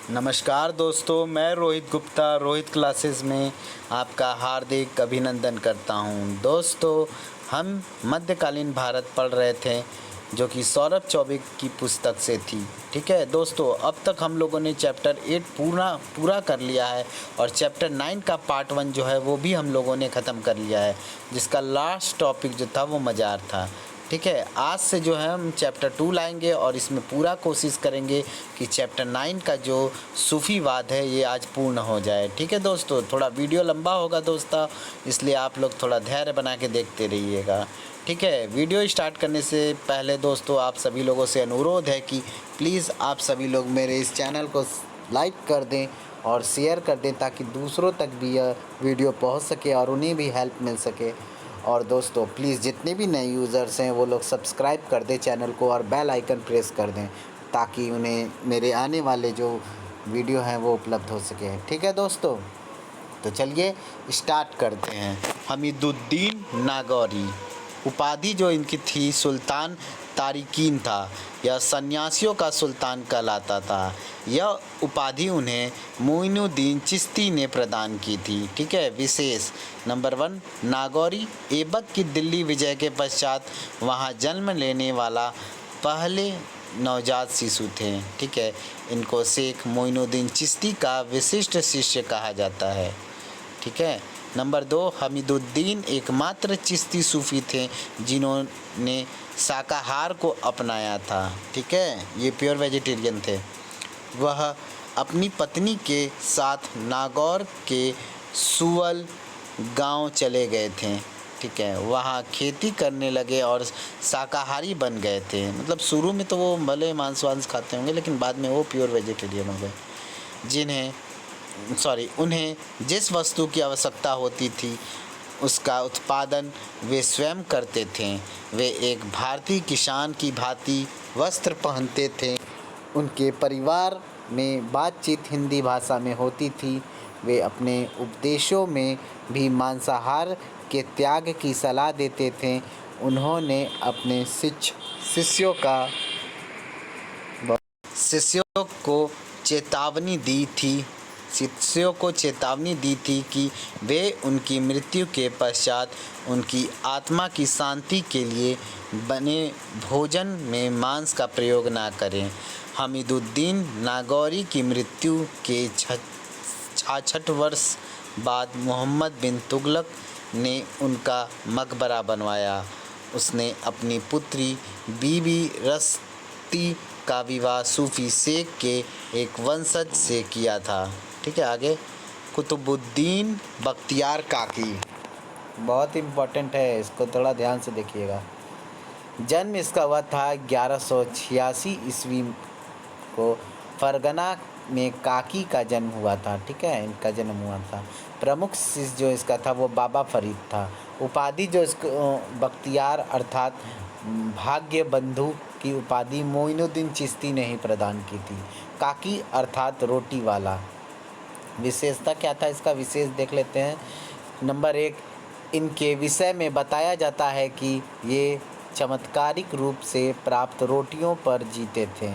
नमस्कार दोस्तों, मैं रोहित गुप्ता रोहित क्लासेस में आपका हार्दिक अभिनंदन करता हूं। दोस्तों, हम मध्यकालीन भारत पढ़ रहे थे जो कि सौरभ चौबे की पुस्तक से थी। ठीक है दोस्तों, अब तक हम लोगों ने चैप्टर 8 पूरा कर लिया है और चैप्टर 9 का पार्ट 1 जो है वो भी हम लोगों ने ख़त्म कर लिया है, जिसका लास्ट टॉपिक जो था वो मज़ार था। ठीक है, आज से जो है हम चैप्टर 2 लाएंगे और इसमें पूरा कोशिश करेंगे कि चैप्टर 9 का जो सूफीवाद है ये आज पूर्ण हो जाए। ठीक है दोस्तों, थोड़ा वीडियो लंबा होगा दोस्तों, इसलिए आप लोग थोड़ा धैर्य बना के देखते रहिएगा। ठीक है, वीडियो स्टार्ट करने से पहले दोस्तों आप सभी लोगों से अनुरोध है कि प्लीज़ आप सभी लोग मेरे इस चैनल को लाइक कर दें और शेयर कर दें ताकि दूसरों तक भी यह वीडियो पहुंच सके और उन्हें भी हेल्प मिल सके। और दोस्तों प्लीज़ जितने भी नए यूज़र्स हैं वो लोग सब्सक्राइब कर दें चैनल को और बेल आइकन प्रेस कर दें ताकि उन्हें मेरे आने वाले जो वीडियो हैं वो उपलब्ध हो सके। ठीक है दोस्तों, तो चलिए स्टार्ट करते हैं। हमीदुद्दीन नागौरी उपाधि जो इनकी थी सुल्तान तारिकीन था। यह सन्यासियों का सुल्तान कहलाता था। यह उपाधि उन्हें मोइनुद्दीन चिश्ती ने प्रदान की थी। ठीक है, विशेष नंबर 1, नागौरी ऐबक की दिल्ली विजय के पश्चात वहां जन्म लेने वाला पहले नवजात शिशु थे। ठीक है, इनको शेख मोइनुद्दीन चिश्ती का विशिष्ट शिष्य कहा जाता है। ठीक है, नंबर 2, हमीदुद्दीन एकमात्र चिश्ती सूफी थे जिन्होंने शाकाहार को अपनाया था। ठीक है, ये प्योर वेजिटेरियन थे। वह अपनी पत्नी के साथ नागौर के सुवल गांव चले गए थे। ठीक है, वहाँ खेती करने लगे और शाकाहारी बन गए थे। मतलब शुरू में तो वो भले मांस वांस खाते होंगे लेकिन बाद में वो प्योर वेजिटेरियन हो गए। उन्हें जिस वस्तु की आवश्यकता होती थी उसका उत्पादन वे स्वयं करते थे। वे एक भारतीय किसान की भांति वस्त्र पहनते थे। उनके परिवार में बातचीत हिंदी भाषा में होती थी। वे अपने उपदेशों में भी मांसाहार के त्याग की सलाह देते थे। उन्होंने अपने शिष्यों को चेतावनी दी थी कि वे उनकी मृत्यु के पश्चात उनकी आत्मा की शांति के लिए बने भोजन में मांस का प्रयोग न करें। हमीदुद्दीन नागौरी की मृत्यु के 66 वर्ष बाद मोहम्मद बिन तुगलक ने उनका मकबरा बनवाया। उसने अपनी पुत्री बीबी रस्ती का विवाह सूफी शेख के एक वंशज से किया था। ठीक है, आगे कुतुबुद्दीन बख्तियार काकी बहुत इम्पोर्टेंट है, इसको थोड़ा ध्यान से देखिएगा। जन्म इसका हुआ था 1186 ईस्वी को। फरगना में काकी का जन्म हुआ था। ठीक है, इनका जन्म हुआ था। प्रमुख शिष्य जो इसका था वो बाबा फरीद था। उपाधि जो इसको बख्तियार अर्थात भाग्य बंधु की उपाधि मोइनुद्दीन चिश्ती ने ही प्रदान की थी। काकी अर्थात रोटी वाला। विशेषता क्या था इसका, विशेष देख लेते हैं। नंबर 1, इनके विषय में बताया जाता है कि ये चमत्कारिक रूप से प्राप्त रोटियों पर जीते थे।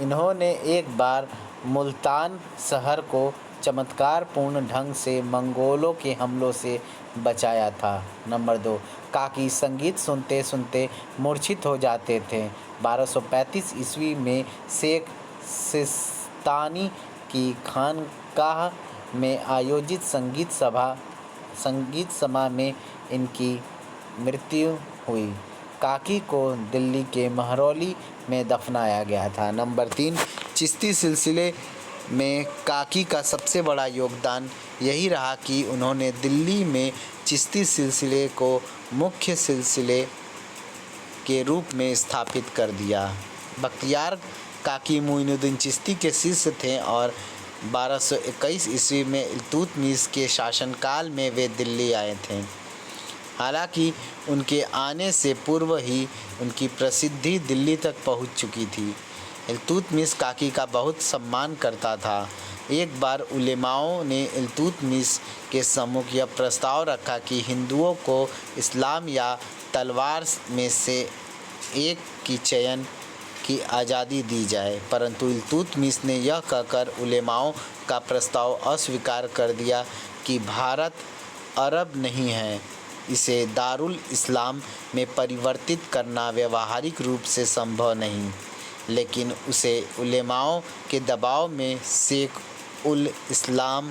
इन्होंने एक बार मुल्तान शहर को चमत्कारपूर्ण ढंग से मंगोलों के हमलों से बचाया था। नंबर 2, काकी संगीत सुनते सुनते मूर्छित हो जाते थे। 1235 ईस्वी में शेख सिस्तानी की खानकाह में आयोजित संगीत सभा में इनकी मृत्यु हुई। काकी को दिल्ली के महरौली में दफनाया गया था। नंबर 3, चिश्ती सिलसिले में काकी का सबसे बड़ा योगदान यही रहा कि उन्होंने दिल्ली में चिश्ती सिलसिले को मुख्य सिलसिले के रूप में स्थापित कर दिया। बख्तियार काकी मोइनुद्दीन चिश्ती के शिष्य थे और 1221 ईस्वी में इल्तुतमिश के शासनकाल में वे दिल्ली आए थे। हालांकि उनके आने से पूर्व ही उनकी प्रसिद्धि दिल्ली तक पहुंच चुकी थी। इल्तुतमिश काकी का बहुत सम्मान करता था। एक बार उलेमाओं ने इल्तुतमिश के सम्मुख यह प्रस्ताव रखा कि हिंदुओं को इस्लाम या तलवार में से एक की चयन कि आज़ादी दी जाए, परंतु इल्तुतमिश ने यह कहकर उलेमाओं का प्रस्ताव अस्वीकार कर दिया कि भारत अरब नहीं है, इसे दारुल इस्लाम में परिवर्तित करना व्यावहारिक रूप से संभव नहीं। लेकिन उसे उलेमाओं के दबाव में शेख उल इस्लाम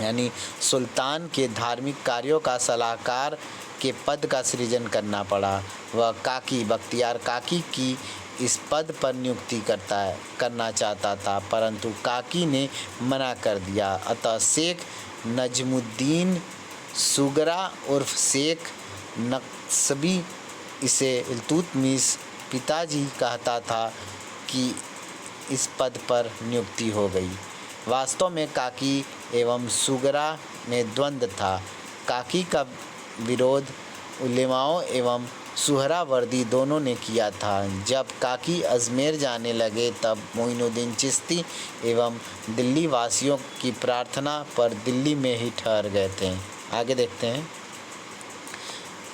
यानी सुल्तान के धार्मिक कार्यों का सलाहकार के पद का सृजन करना पड़ा। वह काकी बख्तियार काकी की इस पद पर नियुक्ति करना चाहता था, परंतु काकी ने मना कर दिया। अतः शेख नजमुद्दीन सुगरा उर्फ शेख नक्शबी, इसे इल्तुतमिश पिताजी कहता था, कि इस पद पर नियुक्ति हो गई। वास्तव में काकी एवं सुगरा में द्वंद्व था। काकी का विरोध उलेमाओं एवं सुहरावर्दी दोनों ने किया था। जब काकी अजमेर जाने लगे तब मोइनुद्दीन चिश्ती एवं दिल्ली वासियों की प्रार्थना पर दिल्ली में ही ठहर गए थे। आगे देखते हैं।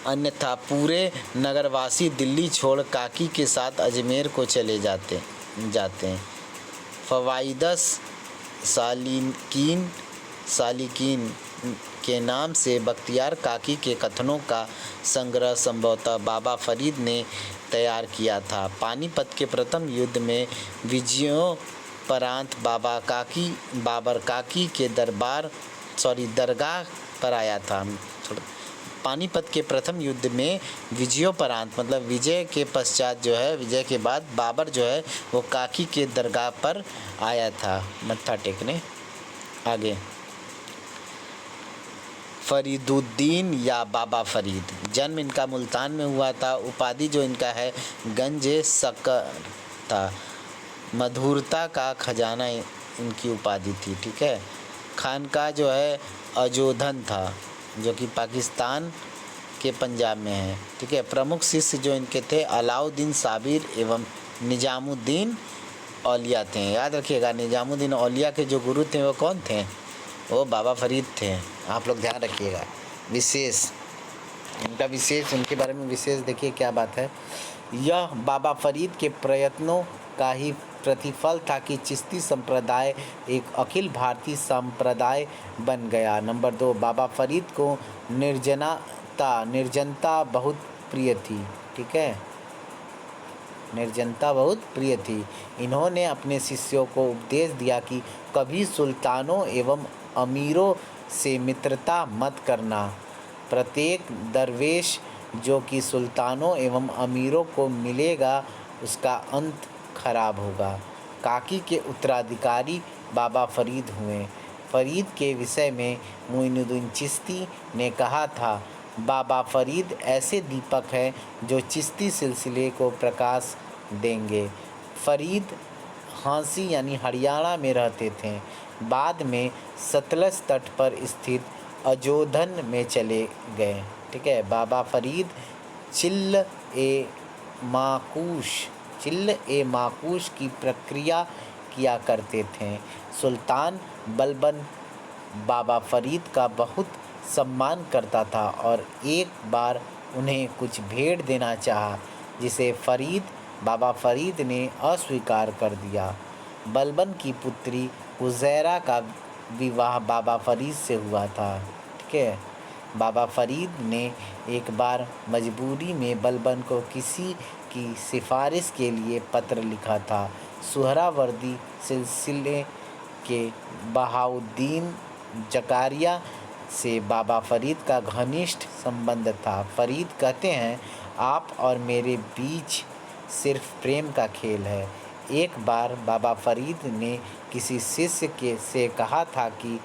अन्यथा पूरे नगरवासी दिल्ली छोड़ काकी के साथ अजमेर को चले जाते हैं। फवाइदस सालिकीन के नाम से बख्तियार काकी के कथनों का संग्रह संभवतः बाबा फरीद ने तैयार किया था। पानीपत के प्रथम युद्ध में विजयोपरांत बाबर काकी के दरगाह पर आया था। पानीपत के प्रथम युद्ध में विजयोपरांत मतलब विजय के पश्चात विजय के बाद बाबर वो काकी के दरगाह पर आया था मत्था टेकने। आगे फरीदुद्दीन या बाबा फरीद, जन्म इनका मुल्तान में हुआ था। उपाधि जो इनका है गंजे शक्कर था। मधुरता का खजाना इनकी उपाधि थी। ठीक है। खानका अजोधन था, जो कि पाकिस्तान के पंजाब में है। ठीक है। प्रमुख शिष्य जो इनके थे अलाउद्दीन साबिर एवं निजामुद्दीन औलिया थे। याद रखिएगा, निजामुद्दीन औलिया के जो गुरु थे वो कौन थे? वो बाबा फरीद थे। आप लोग ध्यान रखिएगा। उनके बारे में विशेष देखिए क्या बात है। यह बाबा फरीद के प्रयत्नों का ही प्रतिफल था कि चिश्ती संप्रदाय एक अखिल भारतीय संप्रदाय बन गया। नंबर 2, बाबा फरीद को निर्जनता बहुत प्रिय थी। ठीक है। निर्जनता बहुत प्रिय थी। इन्होंने अपने शिष्यों को उपदेश दिया कि कभी सुल्तानों एवं अमीरों से मित्रता मत करना। प्रत्येक दरवेश जो कि सुल्तानों एवं अमीरों को मिलेगा उसका अंत खराब होगा। काकी के उत्तराधिकारी बाबा फरीद हुए। फरीद के विषय में मोइनुद्दीन चिश्ती ने कहा था, बाबा फरीद ऐसे दीपक हैं जो चिश्ती सिलसिले को प्रकाश देंगे। फरीद हांसी यानी हरियाणा में रहते थे। बाद में सतलज तट पर स्थित अजोधन में चले गए। ठीक है। बाबा फरीद चिल्ल ए माकूश की प्रक्रिया किया करते थे। सुल्तान बलबन बाबा फरीद का बहुत सम्मान करता था और एक बार उन्हें कुछ भेंट देना चाहा, जिसे बाबा फरीद ने अस्वीकार कर दिया। बलबन की पुत्री हुजैरा का विवाह बाबा फरीद से हुआ था। ठीक है। बाबा फरीद ने एक बार मजबूरी में बलबन को किसी की सिफारिश के लिए पत्र लिखा था। सुहरावर्दी सिलसिले के बहाउद्दीन जकारिया से बाबा फरीद का घनिष्ठ संबंध था। फरीद कहते हैं, आप और मेरे बीच सिर्फ प्रेम का खेल है। एक बार बाबा फरीद ने किसी शिष्य से कहा था कि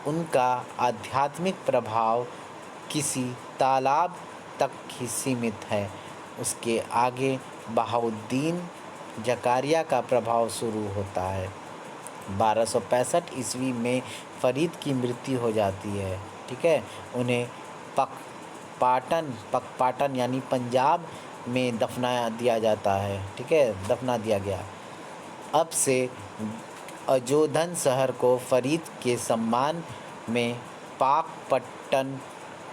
उनका आध्यात्मिक प्रभाव किसी तालाब तक ही सीमित है, उसके आगे बहाउद्दीन जकारिया का प्रभाव शुरू होता है। 1265 ईस्वी में फरीद की मृत्यु हो जाती है। ठीक है। उन्हें पकपाटन यानी पंजाब में दफना दिया जाता है। ठीक है। दफना दिया गया। अब से अजोधन शहर को फरीद के सम्मान में पाकपट्टन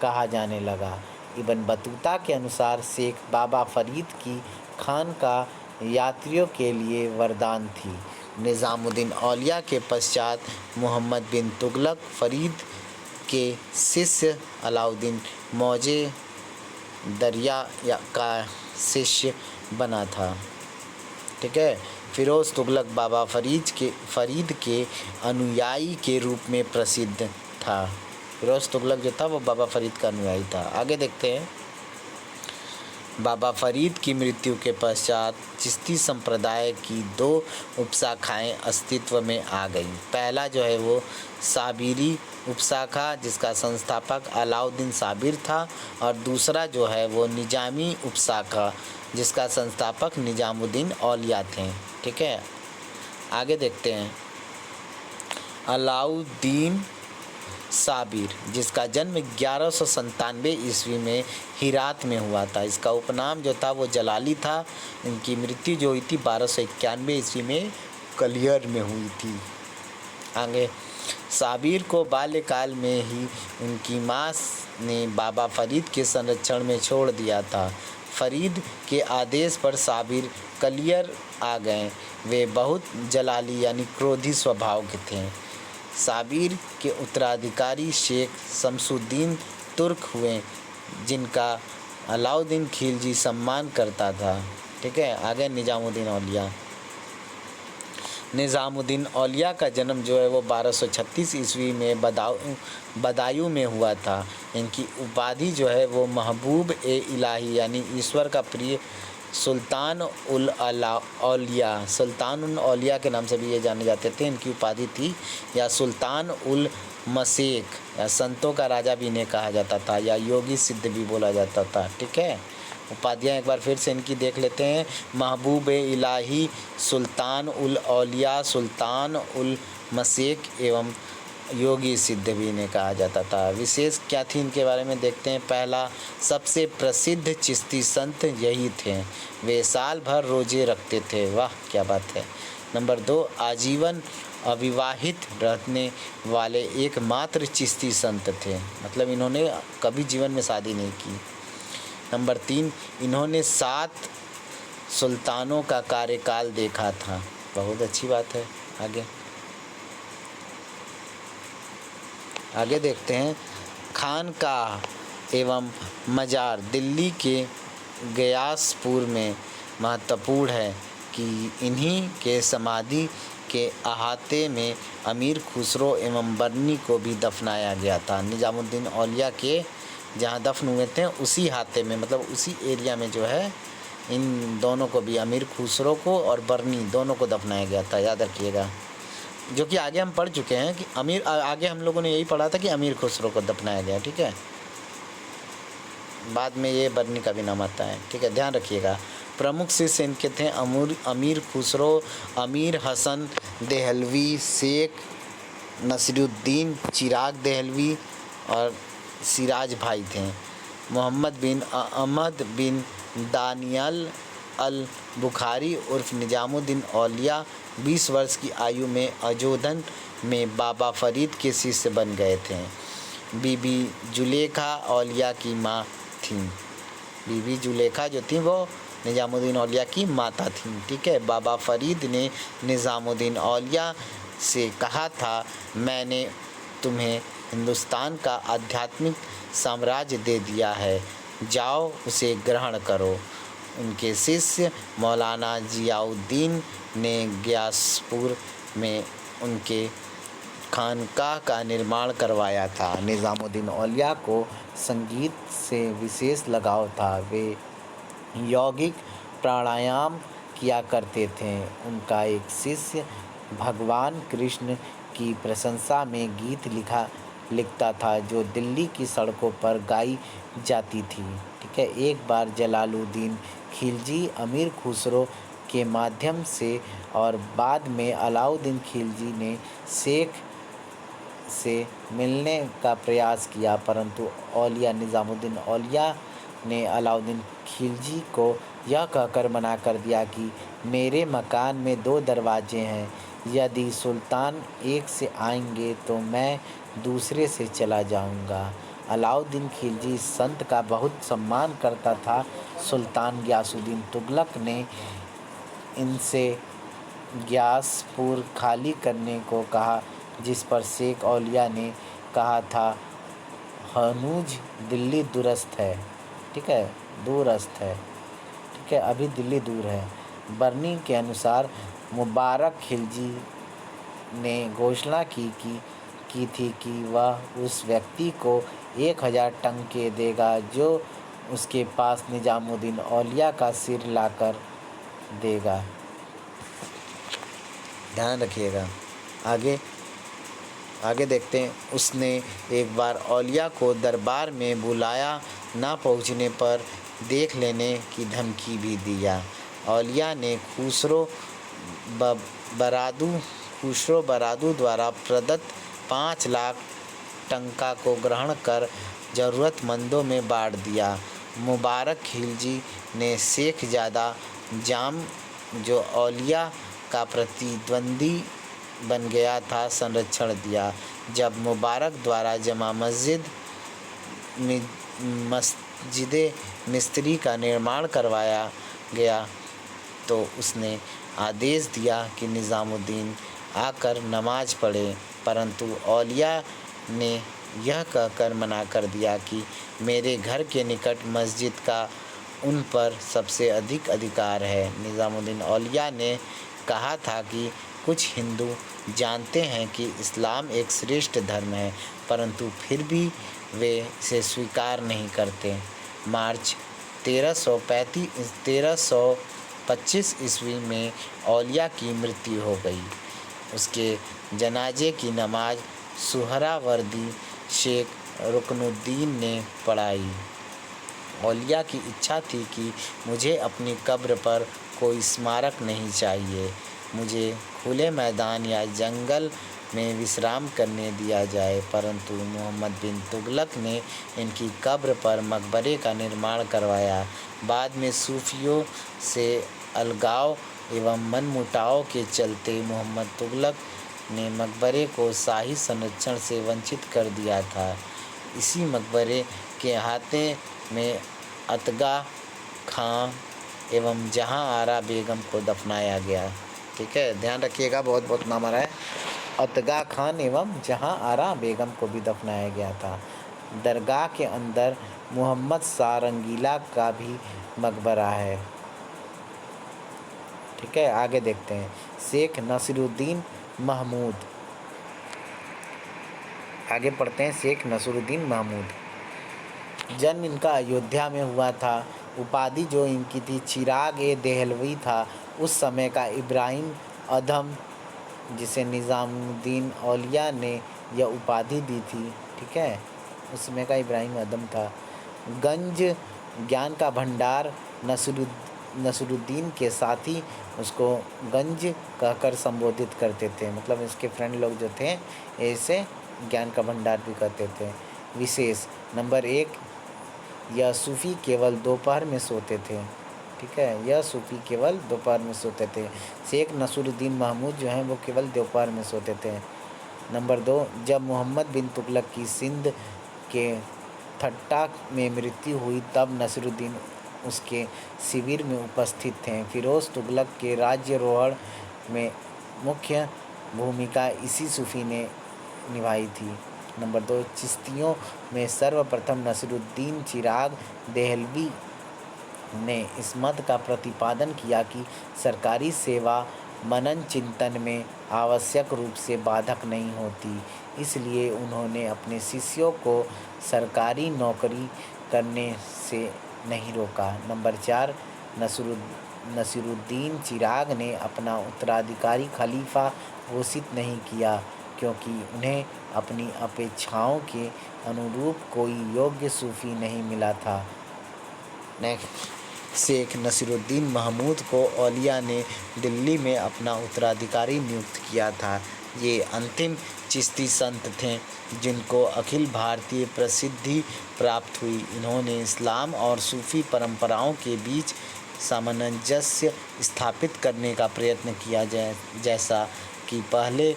कहा जाने लगा। इब्न बतूता के अनुसार शेख बाबा फरीद की खानका यात्रियों के लिए वरदान थी। निज़ामुद्दीन औलिया के पश्चात मोहम्मद बिन तुगलक फरीद के शिष्य अलाउद्दीन मौजे दरिया का शिष्य बना था। ठीक है। फ़िरोज़ तुगलक बाबा फ़रीद के अनुयायी के रूप में प्रसिद्ध था। फ़िरोज़ तुगलक जो था वो बाबा फ़रीद का अनुयायी था। आगे देखते हैं। बाबा फ़रीद की मृत्यु के पश्चात चिश्ती संप्रदाय की 2 उपशाखाएं अस्तित्व में आ गई। पहला जो है वो साबिरी उपशाखा, जिसका संस्थापक अलाउद्दीन साबिर था, और दूसरा जो है वो निजामी उपशाखा, जिसका संस्थापक निजामुद्दीन औलिया थे। ठीक है। आगे देखते हैं। अलाउद्दीन साबिर, जिसका जन्म 1197 ईस्वी में हिरात में हुआ था। इसका उपनाम जो था वो जलाली था। इनकी मृत्यु जो हुई थी 1291 ईस्वी में कलियर में हुई थी। आगे, साबिर को बाल्यकाल में ही उनकी माँ ने बाबा फ़रीद के संरक्षण में छोड़ दिया था। फ़रीद के आदेश पर साबिर कलियर आ गए। वे बहुत जलाली यानी क्रोधी स्वभाव के थे। साबिर के उत्तराधिकारी शेख शमसुद्दीन तुर्क हुए, जिनका अलाउद्दीन खिलजी सम्मान करता था। ठीक है। आगे निज़ामुद्दीन औलिया। निज़ामुद्दीन औलिया का जन्म जो है वो 1236 ईस्वी में बदायूं में हुआ था। इनकी उपाधि जो है वो महबूब ए इलाही यानी ईश्वर का प्रिय सुल्तान उल औलिया के नाम से भी ये जाने जाते थे। इनकी उपाधि थी या सुल्तान उल मशेक, या संतों का राजा भी इन्हें कहा जाता था, या योगी सिद्ध भी बोला जाता था। ठीक है। उपाधियाँ एक बार फिर से इनकी देख लेते हैं। महबूब इलाही, सुल्तान उल औलिया, सुल्तान उल मशेक एवं योगी सिद्ध भी इन्हें कहा जाता था। विशेष क्या थी इनके बारे में देखते हैं। पहला, सबसे प्रसिद्ध चिश्ती संत यही थे। वे साल भर रोजे रखते थे। वाह क्या बात है। नंबर 2, आजीवन अविवाहित रहने वाले एकमात्र चिश्ती संत थे। मतलब इन्होंने कभी जीवन में शादी नहीं की। नंबर 3, इन्होंने 7 सुल्तानों का कार्यकाल देखा था। बहुत अच्छी बात है। आगे देखते हैं। खानकाह एवं मज़ार दिल्ली के गयासपुर में महत्वपूर्ण है कि इन्हीं के समाधि के अहाते में अमीर खुसरो एवं बर्नी को भी दफनाया गया था। निज़ामुद्दीन औलिया के जहाँ दफन हुए थे उसी हाते में, मतलब उसी एरिया में जो है इन दोनों को भी, अमीर खुसरो को और बर्नी दोनों को दफनाया गया था। याद रखिएगा। जो कि आगे हम पढ़ चुके हैं कि आगे हम लोगों ने यही पढ़ा था कि अमीर खुसरो को दफनाया गया। ठीक है। बाद में ये बर्नी का भी नाम आता है। ठीक है, ध्यान रखिएगा। प्रमुख शिष्य इनके थे अमीर खुसरो, अमीर हसन देहलवी, शेख नसीरुद्दीन, चिराग देहलवी और सिराज भाई थे। मोहम्मद बिन अहमद बिन दानियल अल बुखारी उर्फ निज़ामुद्दीन औलिया 20 वर्ष की आयु में अजोधन में बाबा फ़रीद के शिष्य बन गए थे। बीबी जुलेखा औलिया की माँ थीं। बीबी जुलेखा जो थी वो निज़ामुद्दीन औलिया की माता थीं। ठीक है। बाबा फ़रीद ने निज़ामुद्दीन औलिया से कहा था, मैंने तुम्हें हिंदुस्तान का आध्यात्मिक साम्राज्य दे दिया है, जाओ उसे ग्रहण करो। उनके शिष्य मौलाना ज़ियाउद्दीन ने ग्यासपुर में उनके खानकाह का निर्माण करवाया था। निज़ामुद्दीन औलिया को संगीत से विशेष लगाव था। वे यौगिक प्राणायाम किया करते थे। उनका एक शिष्य भगवान कृष्ण की प्रशंसा में गीत लिखता था, जो दिल्ली की सड़कों पर गाई जाती थी। ठीक है। एक बार जलालुद्दीन खिलजी अमीर खुसरो के माध्यम से और बाद में अलाउद्दीन खिलजी ने शेख से मिलने का प्रयास किया, परंतु औलिया निज़ामुद्दीन औलिया ने अलाउद्दीन खिलजी को यह कहकर मना कर दिया कि मेरे मकान में 2 दरवाजे हैं, यदि सुल्तान एक से आएंगे तो मैं दूसरे से चला जाऊंगा। अलाउद्दीन खिलजी संत का बहुत सम्मान करता था। सुल्तान गियासुद्दीन तुगलक ने इनसे ग्यासपुर खाली करने को कहा, जिस पर शेख औलिया ने कहा था हनूज दिल्ली दूरस्थ है। ठीक है, दूरस्थ है। ठीक है, अभी दिल्ली दूर है। बर्नी के अनुसार मुबारक खिलजी ने घोषणा की थी कि वह उस व्यक्ति को 1000 टंके देगा जो उसके पास निजामुद्दीन औलिया का सिर लाकर देगा। ध्यान रखिएगा। आगे देखते हैं। उसने एक बार औलिया को दरबार में बुलाया, ना पहुंचने पर देख लेने की धमकी भी दिया। औलिया ने खुसरो बरादू द्वारा प्रदत्त 5 लाख टंका को ग्रहण कर ज़रूरतमंदों में बांट दिया। मुबारक खिलजी ने शेख ज़ादा जाम, जो औलिया का प्रतिद्वंदी बन गया था, संरक्षण दिया। जब मुबारक द्वारा जमा मस्जिद मिस्री का निर्माण करवाया गया तो उसने आदेश दिया कि निज़ामुद्दीन आकर नमाज पढ़े, परंतु औलिया ने यह कहकर मना कर दिया कि मेरे घर के निकट मस्जिद का उन पर सबसे अधिक अधिकार है। निज़ामुद्दीन औलिया ने कहा था कि कुछ हिंदू जानते हैं कि इस्लाम एक श्रेष्ठ धर्म है, परंतु फिर भी वे इसे स्वीकार नहीं करते। मार्च 1325 ईस्वी में औलिया की मृत्यु हो गई। उसके जनाजे की नमाज सुहरावर्दी शेख रुकनुद्दीन ने पढ़ाई। औलिया की इच्छा थी कि मुझे अपनी कब्र पर कोई स्मारक नहीं चाहिए, मुझे खुले मैदान या जंगल में विश्राम करने दिया जाए, परंतु मोहम्मद बिन तुगलक ने इनकी कब्र पर मकबरे का निर्माण करवाया। बाद में सूफियों से अलगाव एवं मनमुटाव के चलते मोहम्मद तुगलक ने मकबरे को शाही संरक्षण से वंचित कर दिया था। इसी मकबरे के अहाते में अतगा खां एवं जहां आरा बेगम को दफनाया गया। ठीक है, ध्यान रखिएगा, बहुत बहुत नाम आ रहा है। अतगा खान एवं जहां आरा बेगम को भी दफनाया गया था। दरगाह के अंदर मोहम्मद शाह रंगीला का भी मकबरा है। ठीक है, आगे देखते हैं। शेख नसीरुद्दीन महमूद, आगे पढ़ते हैं। शेख नसीरुद्दीन महमूद, जन्म इनका अयोध्या में हुआ था। उपाधि जो इनकी थी चिराग ए देहलवी था। उस समय का इब्राहिम अधम, जिसे निज़ामुद्दीन औलिया ने यह उपाधि दी थी। ठीक है, उस समय का इब्राहिम अधम था। गंज ज्ञान का भंडार, नसीरुद्दीन के साथी उसको गंज कहकर संबोधित करते थे, मतलब इसके फ्रेंड लोग जो थे ऐसे ज्ञान का भंडार भी कहते थे। विशेष नंबर 1, यह सूफ़ी केवल दोपहर में सोते थे। ठीक है, यह सूफ़ी केवल दोपहर में सोते थे। शेख नसीरुद्दीन महमूद जो हैं वो केवल दोपहर में सोते थे। नंबर 2, जब मोहम्मद बिन तुगलक की सिंध के ठट्टा में मृत्यु हुई तब नसीरुद्दीन उसके शिविर में उपस्थित थे। फिरोज़ तुगलक के राज्यारोहण में मुख्य भूमिका इसी सूफ़ी ने निभाई थी। नंबर 2, चिश्तियों में सर्वप्रथम नसीरुद्दीन चिराग देहलवी ने इस मत का प्रतिपादन किया कि सरकारी सेवा मनन चिंतन में आवश्यक रूप से बाधक नहीं होती, इसलिए उन्होंने अपने शिष्यों को सरकारी नौकरी करने से नहीं रोका। नंबर 4, नसीरुद्दीन चिराग ने अपना उत्तराधिकारी खलीफा घोषित नहीं किया, क्योंकि उन्हें अपनी अपेक्षाओं के अनुरूप कोई योग्य सूफ़ी नहीं मिला था। नेक्स्ट, शेख नसीरुद्दीन महमूद को औलिया ने दिल्ली में अपना उत्तराधिकारी नियुक्त किया था। ये अंतिम चिश्ती संत थे जिनको अखिल भारतीय प्रसिद्धि प्राप्त हुई। इन्होंने इस्लाम और सूफ़ी परंपराओं के बीच सामंजस्य स्थापित करने का प्रयत्न किया, जैसा कि पहले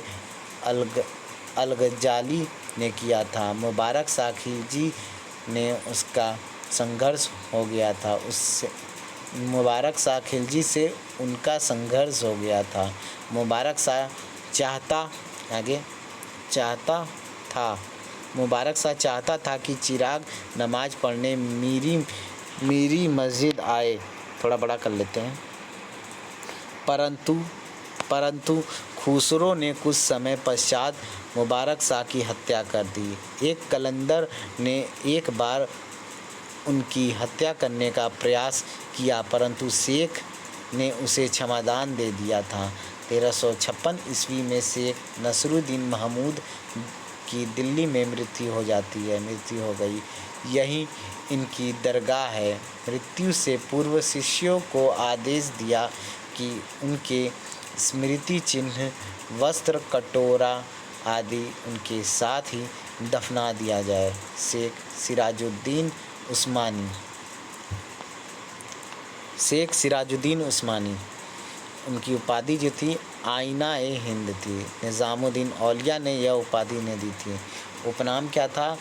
अल-गज़ाली ने किया था। मुबारक शाह खिलजी ने उसका संघर्ष हो गया था, मुबारक शाह खिलजी से उनका संघर्ष हो गया था। मुबारक शाह चाहता था कि चिराग नमाज पढ़ने मीरी मस्जिद आए। थोड़ा बड़ा कर लेते हैं। परंतु खुसरो ने कुछ समय पश्चात मुबारक शाह की हत्या कर दी। एक कलंदर ने एक बार उनकी हत्या करने का प्रयास किया, परंतु शेख ने उसे क्षमादान दे दिया था। 1356 ईस्वी में शेख नसरुद्दीन महमूद की दिल्ली में मृत्यु हो गई। यही इनकी दरगाह है। मृत्यु से पूर्व शिष्यों को आदेश दिया कि उनके स्मृति चिन्ह, वस्त्र, कटोरा आदि उनके साथ ही दफना दिया जाए। शेख सिराजुद्दीन उस्मानी, उनकी उपाधि जो थी आईना-ए-हिंद थी। निज़ामुद्दीन औलिया ने यह उपाधि ने दी थी। उपनाम क्या था?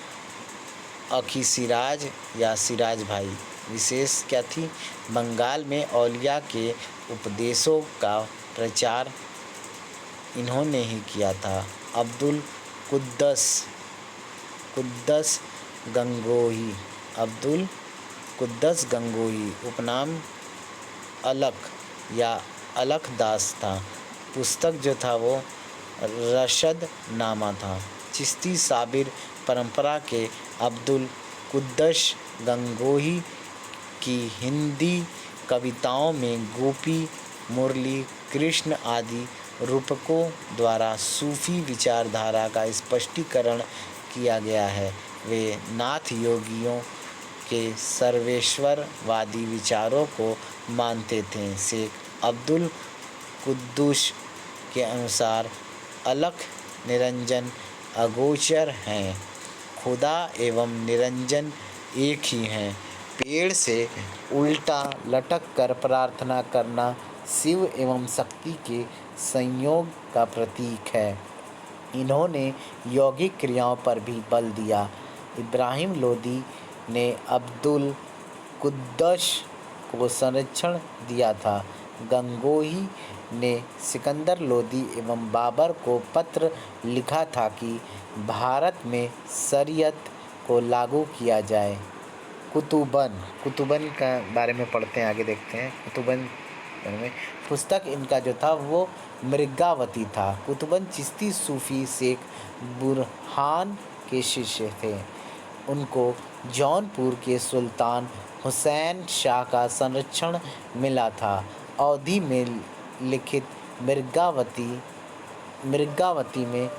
अखी सिराज या सिराज भाई। विशेष क्या थी? बंगाल में औलिया के उपदेशों का प्रचार इन्होंने ही किया था। अब्दुल कुद्दस गंगोही, उपनाम अलख या अलखदास था। पुस्तक जो था वो रशद नामा था। चिश्ती साबिर परंपरा के अब्दुल कुद्दस गंगोही की हिंदी कविताओं में गोपी, मुरली, कृष्ण आदि रूपकों द्वारा सूफी विचारधारा का स्पष्टीकरण किया गया है। वे नाथ योगियों के सर्वेश्वरवादी विचारों को मानते थे। शेख अब्दुल कुद्दूस के अनुसार अलख निरंजन अगोचर हैं। खुदा एवं निरंजन एक ही हैं। पेड़ से उल्टा लटक कर प्रार्थना करना शिव एवं शक्ति के संयोग का प्रतीक है। इन्होंने यौगिक क्रियाओं पर भी बल दिया। इब्राहिम लोदी ने अब्दुल कुद्दस को संरक्षण दिया था। गंगोही ने सिकंदर लोदी एवं बाबर को पत्र लिखा था कि भारत में शरीयत को लागू किया जाए। कुतुबन का बारे में पढ़ते हैं, आगे देखते हैं। कुतुबन में पुस्तक इनका जो था वो मृगावती था। कुतुबन चिश्ती सूफी शेख बुरहान के शिष्य थे। उनको जौनपुर के सुल्तान हुसैन शाह का संरक्षण मिला था। अवधी में लिखित मृगावती में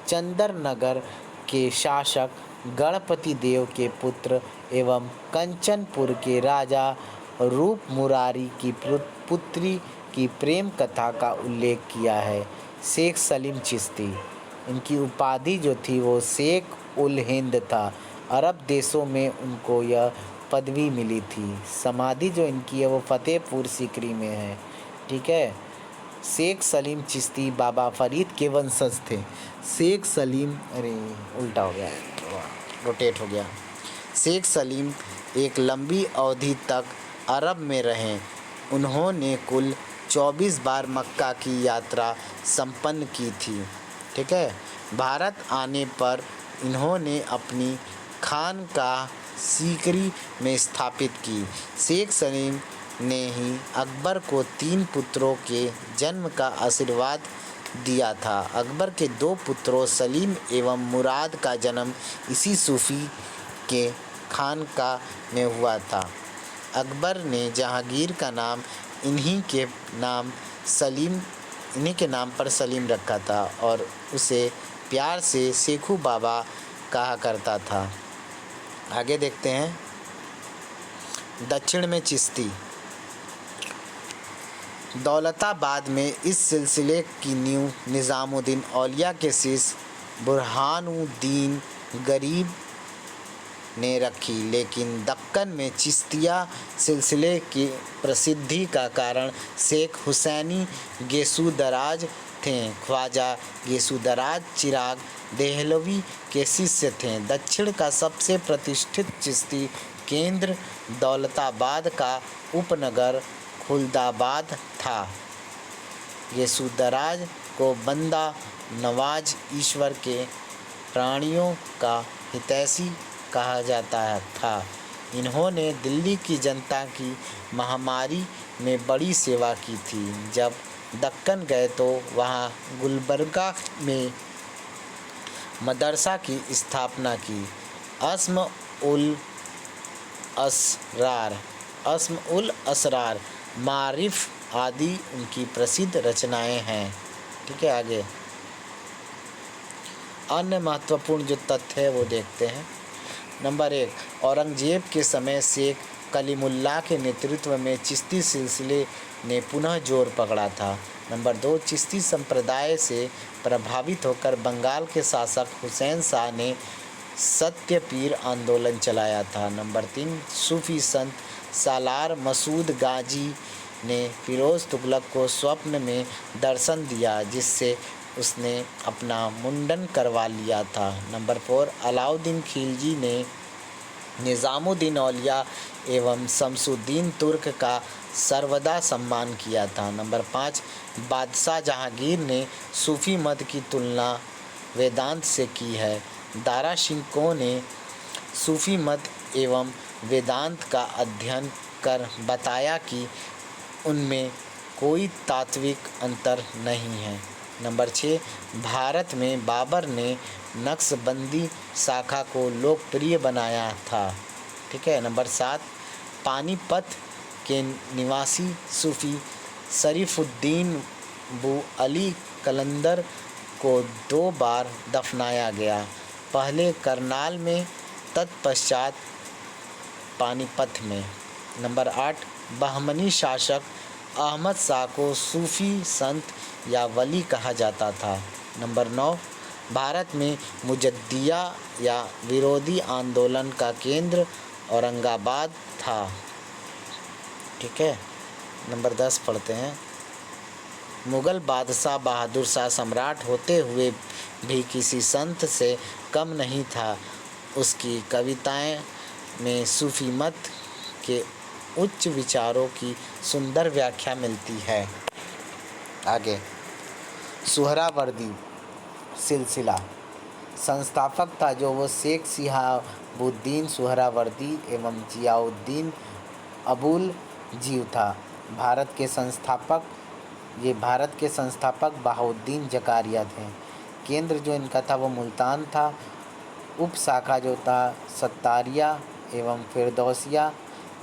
चंदरनगर के शासक गणपति देव के पुत्र एवं कंचनपुर के राजा रूप मुरारी की पुत्री की प्रेम कथा का उल्लेख किया है। शेख सलीम चिश्ती, इनकी उपाधि जो थी वो शेख उल हिंद था। अरब देशों में उनको यह पदवी मिली थी। समाधि जो इनकी है वो फतेहपुर सीकरी में है। ठीक है। शेख सलीम चिश्ती बाबा फरीद के वंशज थे। शेख सलीम उल्टा हो गया है, रोटेट हो गया। शेख सलीम एक लंबी अवधि तक अरब में रहे। उन्होंने कुल 24 बार मक्का की यात्रा संपन्न की थी। ठीक है। भारत आने पर इन्होंने अपनी खानकाह सीकरी में स्थापित की। शेख सलीम ने ही अकबर को 3 पुत्रों के जन्म का आशीर्वाद दिया था। अकबर के 2 पुत्रों सलीम एवं मुराद का जन्म इसी सूफी के खानकाह में हुआ था। अकबर ने जहांगीर का नाम इन्हीं के नाम पर सलीम रखा था और उसे प्यार से शेखू बाबा कहा करता था। आगे देखते हैं। दक्षिण में चिश्ती। दौलताबाद में इस सिलसिले की नींव निज़ामुद्दीन औलिया के शिष्य बुरहानुद्दीन गरीब ने रखी, लेकिन दक्कन में चिश्तिया सिलसिले की प्रसिद्धि का कारण शेख हुसैनी गेसुदराज थे। ख्वाजा गेसुदराज चिराग देहलवी के शिष्य थे। दक्षिण का सबसे प्रतिष्ठित चिश्ती केंद्र दौलताबाद का उपनगर खुलदाबाद था। यशोधराज को बंदा नवाज ईश्वर के प्राणियों का हितैषी कहा जाता था। इन्होंने दिल्ली की जनता की महामारी में बड़ी सेवा की थी। जब दक्कन गए तो वहाँ गुलबर्गा में मदरसा की स्थापना की। अस्म उल असरार, मारिफ आदि उनकी प्रसिद्ध रचनाएं हैं। ठीक है, आगे अन्य महत्वपूर्ण जो तथ्य है वो देखते हैं। नंबर 1, औरंगजेब के समय शेख कलीमुल्लाह के नेतृत्व में चिश्ती सिलसिले ने पुनः जोर पकड़ा था। नंबर 2, चिश्ती संप्रदाय से प्रभावित होकर बंगाल के शासक हुसैन शाह ने सत्यपीर आंदोलन चलाया था। नंबर 3, सूफी संत सालार मसूद गाजी ने फिरोज तुगलक को स्वप्न में दर्शन दिया, जिससे उसने अपना मुंडन करवा लिया था। नंबर 4, अलाउद्दीन खिलजी ने निज़ामुद्दीन औलिया एवं शमसुद्दीन तुर्क का सर्वदा सम्मान किया था। नंबर 5, बादशाह जहांगीर ने सूफी मत की तुलना वेदांत से की है। दारा शिकोह ने सूफी मत एवं वेदांत का अध्ययन कर बताया कि उनमें कोई तात्विक अंतर नहीं है। नंबर 6, भारत में बाबर ने नक्शबंदी शाखा को लोकप्रिय बनाया था। ठीक है। नंबर 7, पानीपत के निवासी सूफी शरीफुद्दीन बू अली कलंदर को 2 बार दफनाया गया, पहले करनाल में तत्पश्चात पानीपत में। नंबर 8, बहमनी शासक अहमद शाह को सूफी संत या वली कहा जाता था। नंबर 9, भारत में मुजद्दिया या विरोधी आंदोलन का केंद्र औरंगाबाद था। ठीक है। नंबर 10 पढ़ते हैं। मुग़ल बादशाह बहादुर शाह सम्राट होते हुए भी किसी संत से कम नहीं था। उसकी कविताएं में सूफी मत के उच्च विचारों की सुंदर व्याख्या मिलती है। आगे सुहरावर्दी सिलसिला संस्थापक था, जो वो शेख शिहाबुद्दीन सुहरावर्दी एवं जियाउद्दीन अबुल जीव था। भारत के संस्थापक बहाउद्दीन जकारिया थे। केंद्र जो इनका था वो मुल्तान था। उप शाखा जो था सत्तारिया एवं फिरदौसिया।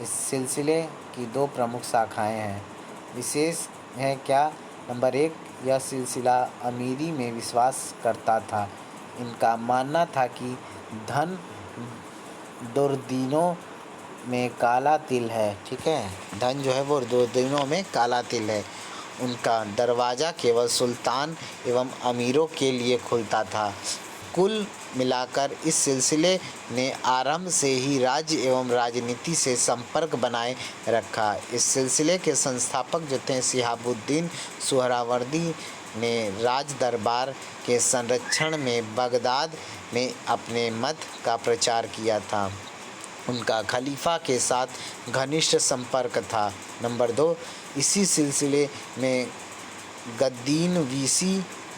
इस सिलसिले की 2 प्रमुख शाखाएं हैं। विशेष है क्या? नंबर 1, यह सिलसिला अमीरी में विश्वास करता था। इनका मानना था कि धन दुर्दीनों में काला तिल है। ठीक है, धन जो है वो दुर्दीनों में काला तिल है। उनका दरवाज़ा केवल सुल्तान एवं अमीरों के लिए खुलता था। कुल मिलाकर इस सिलसिले ने आरंभ से ही राज्य एवं राजनीति से संपर्क बनाए रखा। इस सिलसिले के संस्थापक जो थे शिहाबुद्दीन सुहरावर्दी ने राज दरबार के संरक्षण में बगदाद में अपने मत का प्रचार किया था। उनका खलीफा के साथ घनिष्ठ संपर्क था। नंबर 2, इसी सिलसिले में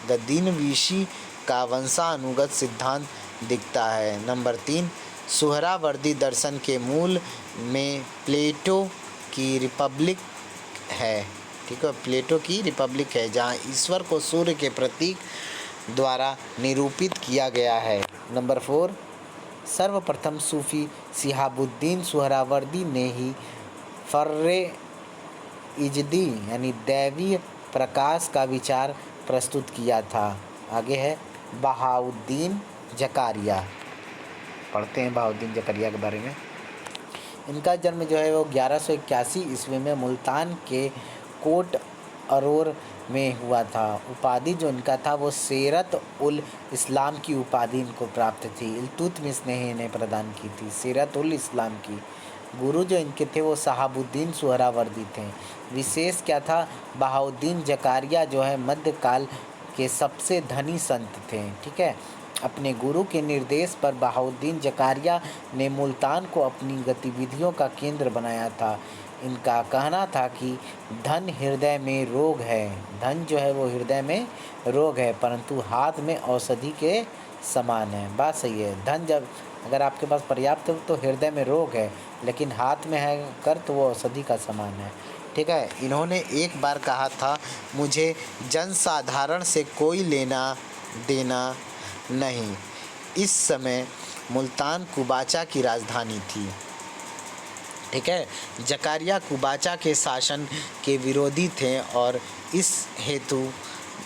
गद्दीनवीशी का वंशानुगत सिद्धांत दिखता है। नंबर 3, सुहरावर्दी दर्शन के मूल में प्लेटो की रिपब्लिक है। ठीक है, प्लेटो की रिपब्लिक है, जहाँ ईश्वर को सूर्य के प्रतीक द्वारा निरूपित किया गया है। नंबर 4, सर्वप्रथम सूफी शिहाबुद्दीन सुहरावर्दी ने ही फर्रे इजदी यानी दैवीय प्रकाश का विचार प्रस्तुत किया था। आगे है बहाउद्दीन जकारिया। पढ़ते हैं बहाउद्दीन जकारिया के बारे में। इनका जन्म जो है वो 1181 ईस्वी में मुल्तान के कोट अरोर में हुआ था। उपाधि जो इनका था वो सीरत उल इस्लाम की उपाधि इनको प्राप्त थी। इल्तुतमिश ने इन्हें प्रदान की थी सीरत उल इस्लाम की। गुरु जो इनके थे वो शहाबुद्दीन सुहरावर्दी थे। विशेष क्या था? बहाउद्दीन जकारिया जो है मध्यकाल के सबसे धनी संत थे। ठीक है, अपने गुरु के निर्देश पर बहाउद्दीन ज़कारिया ने मुल्तान को अपनी गतिविधियों का केंद्र बनाया था। इनका कहना था कि धन हृदय में रोग है, धन जो है वो हृदय में रोग है, परंतु हाथ में औषधि के समान है। बात सही है, धन जब अगर आपके पास पर्याप्त हो तो हृदय में रोग है, लेकिन हाथ में है कर तो वो औषधि का समान है। ठीक है। इन्होंने एक बार कहा था, मुझे जनसाधारण से कोई लेना देना नहीं। इस समय मुल्तान कुबाचा की राजधानी थी। ठीक है। ज़कारिया कुबाचा के शासन के विरोधी थे और इस हेतु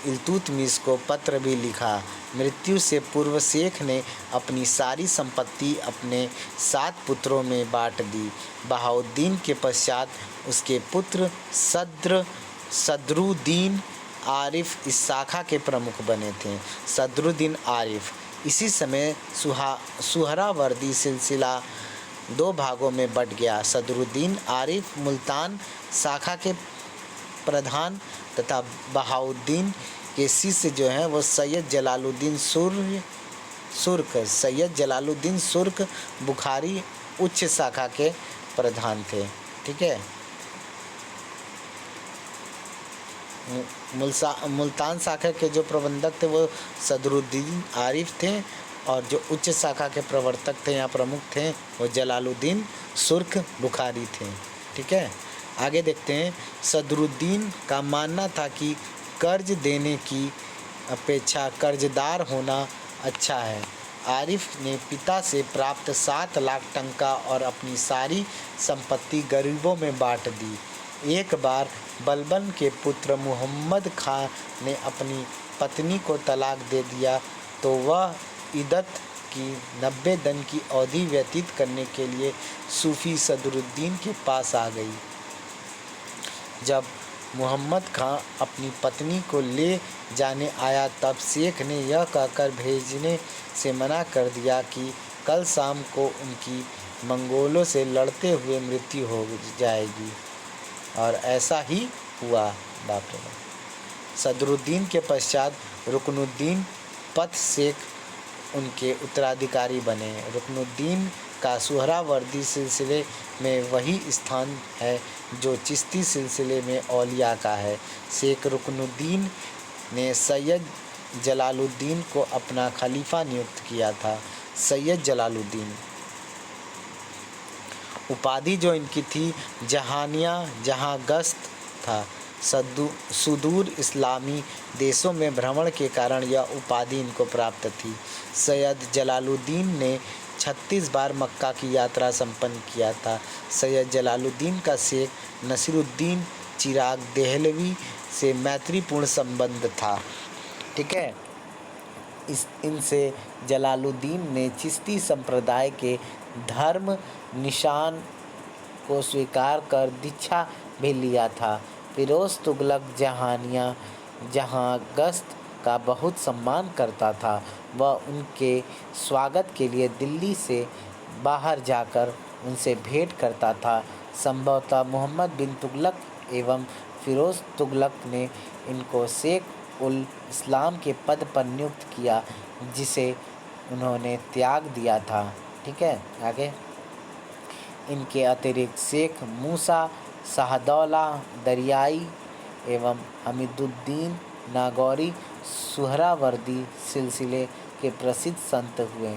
इल्तुतमिश को पत्र भी लिखा। मृत्यु से पूर्व शेख ने अपनी सारी संपत्ति अपने 7 पुत्रों में बांट दी। बहाउद्दीन के पश्चात उसके पुत्र सदरुद्दीन आरिफ इस शाखा के प्रमुख बने थे। सदरुद्दीन आरिफ। इसी समय सुहरावर्दी सिलसिला 2 भागों में बँट गया। सदरुद्दीन आरिफ मुल्तान शाखा के प्रधान तथा बहाउद्दीन के शिष्य जो हैं वो सैयद जलालुद्दीन सुर्ख बुखारी उच्च शाखा के प्रधान थे। ठीक है। मुल्तान शाखा के जो प्रबंधक थे वो सदरुद्दीन आरिफ थे और जो उच्च शाखा के प्रवर्तक थे या प्रमुख थे वो जलालुद्दीन सुर्ख बुखारी थे। ठीक है। आगे देखते हैं। सदरुद्दीन का मानना था कि कर्ज देने की अपेक्षा कर्जदार होना अच्छा है। आरिफ ने पिता से प्राप्त 7 लाख टंका और अपनी सारी संपत्ति गरीबों में बांट दी। एक बार बलबन के पुत्र मुहम्मद खां ने अपनी पत्नी को तलाक दे दिया तो वह इद्दत की 90 दिन की अवधि व्यतीत करने के लिए सूफी सदरुद्दीन के पास आ गई। जब मुहम्मद खां अपनी पत्नी को ले जाने आया तब शेख ने यह कहकर भेजने से मना कर दिया कि कल शाम को उनकी मंगोलों से लड़ते हुए मृत्यु हो जाएगी, और ऐसा ही हुआ। बाप रे बाप। सदरुद्दीन के पश्चात रुकनुद्दीन पथ शेख उनके उत्तराधिकारी बने। रुकनुद्दीन का सुहरावर्दी सिलसिले में वही स्थान है जो चिश्ती सिलसिले में औलिया का है। शेख रुकनुद्दीन ने सैयद जलालुद्दीन को अपना खलीफा नियुक्त किया था। सैयद जलालुद्दीन उपाधि जो इनकी थी जहानिया जहाँ गश्त था। सुदूर इस्लामी देशों में भ्रमण के कारण यह उपाधि इनको प्राप्त थी। सैयद जलालुद्दीन ने 36 बार मक्का की यात्रा संपन्न किया था। सैयद जलालुद्दीन का शेख नसीरुद्दीन चिराग देहलवी से मैत्रीपूर्ण संबंध था। ठीक है। इनसे जलालुद्दीन ने चिश्ती संप्रदाय के धर्म निशान को स्वीकार कर दीक्षा भी लिया था। फिरोज तुगलक जहानिया जहाँ गश्त का बहुत सम्मान करता था, वह उनके स्वागत के लिए दिल्ली से बाहर जाकर उनसे भेंट करता था। संभवतः मोहम्मद बिन तुगलक एवं फिरोज तुगलक ने इनको शेख उल इस्लाम के पद पर नियुक्त किया, जिसे उन्होंने त्याग दिया था। ठीक है। आगे इनके अतिरिक्त शेख मूसा शाहदौला दरियाई एवं हमीदुद्दीन नागौरी सुहरावर्दी सिलसिले के प्रसिद्ध संत हुए।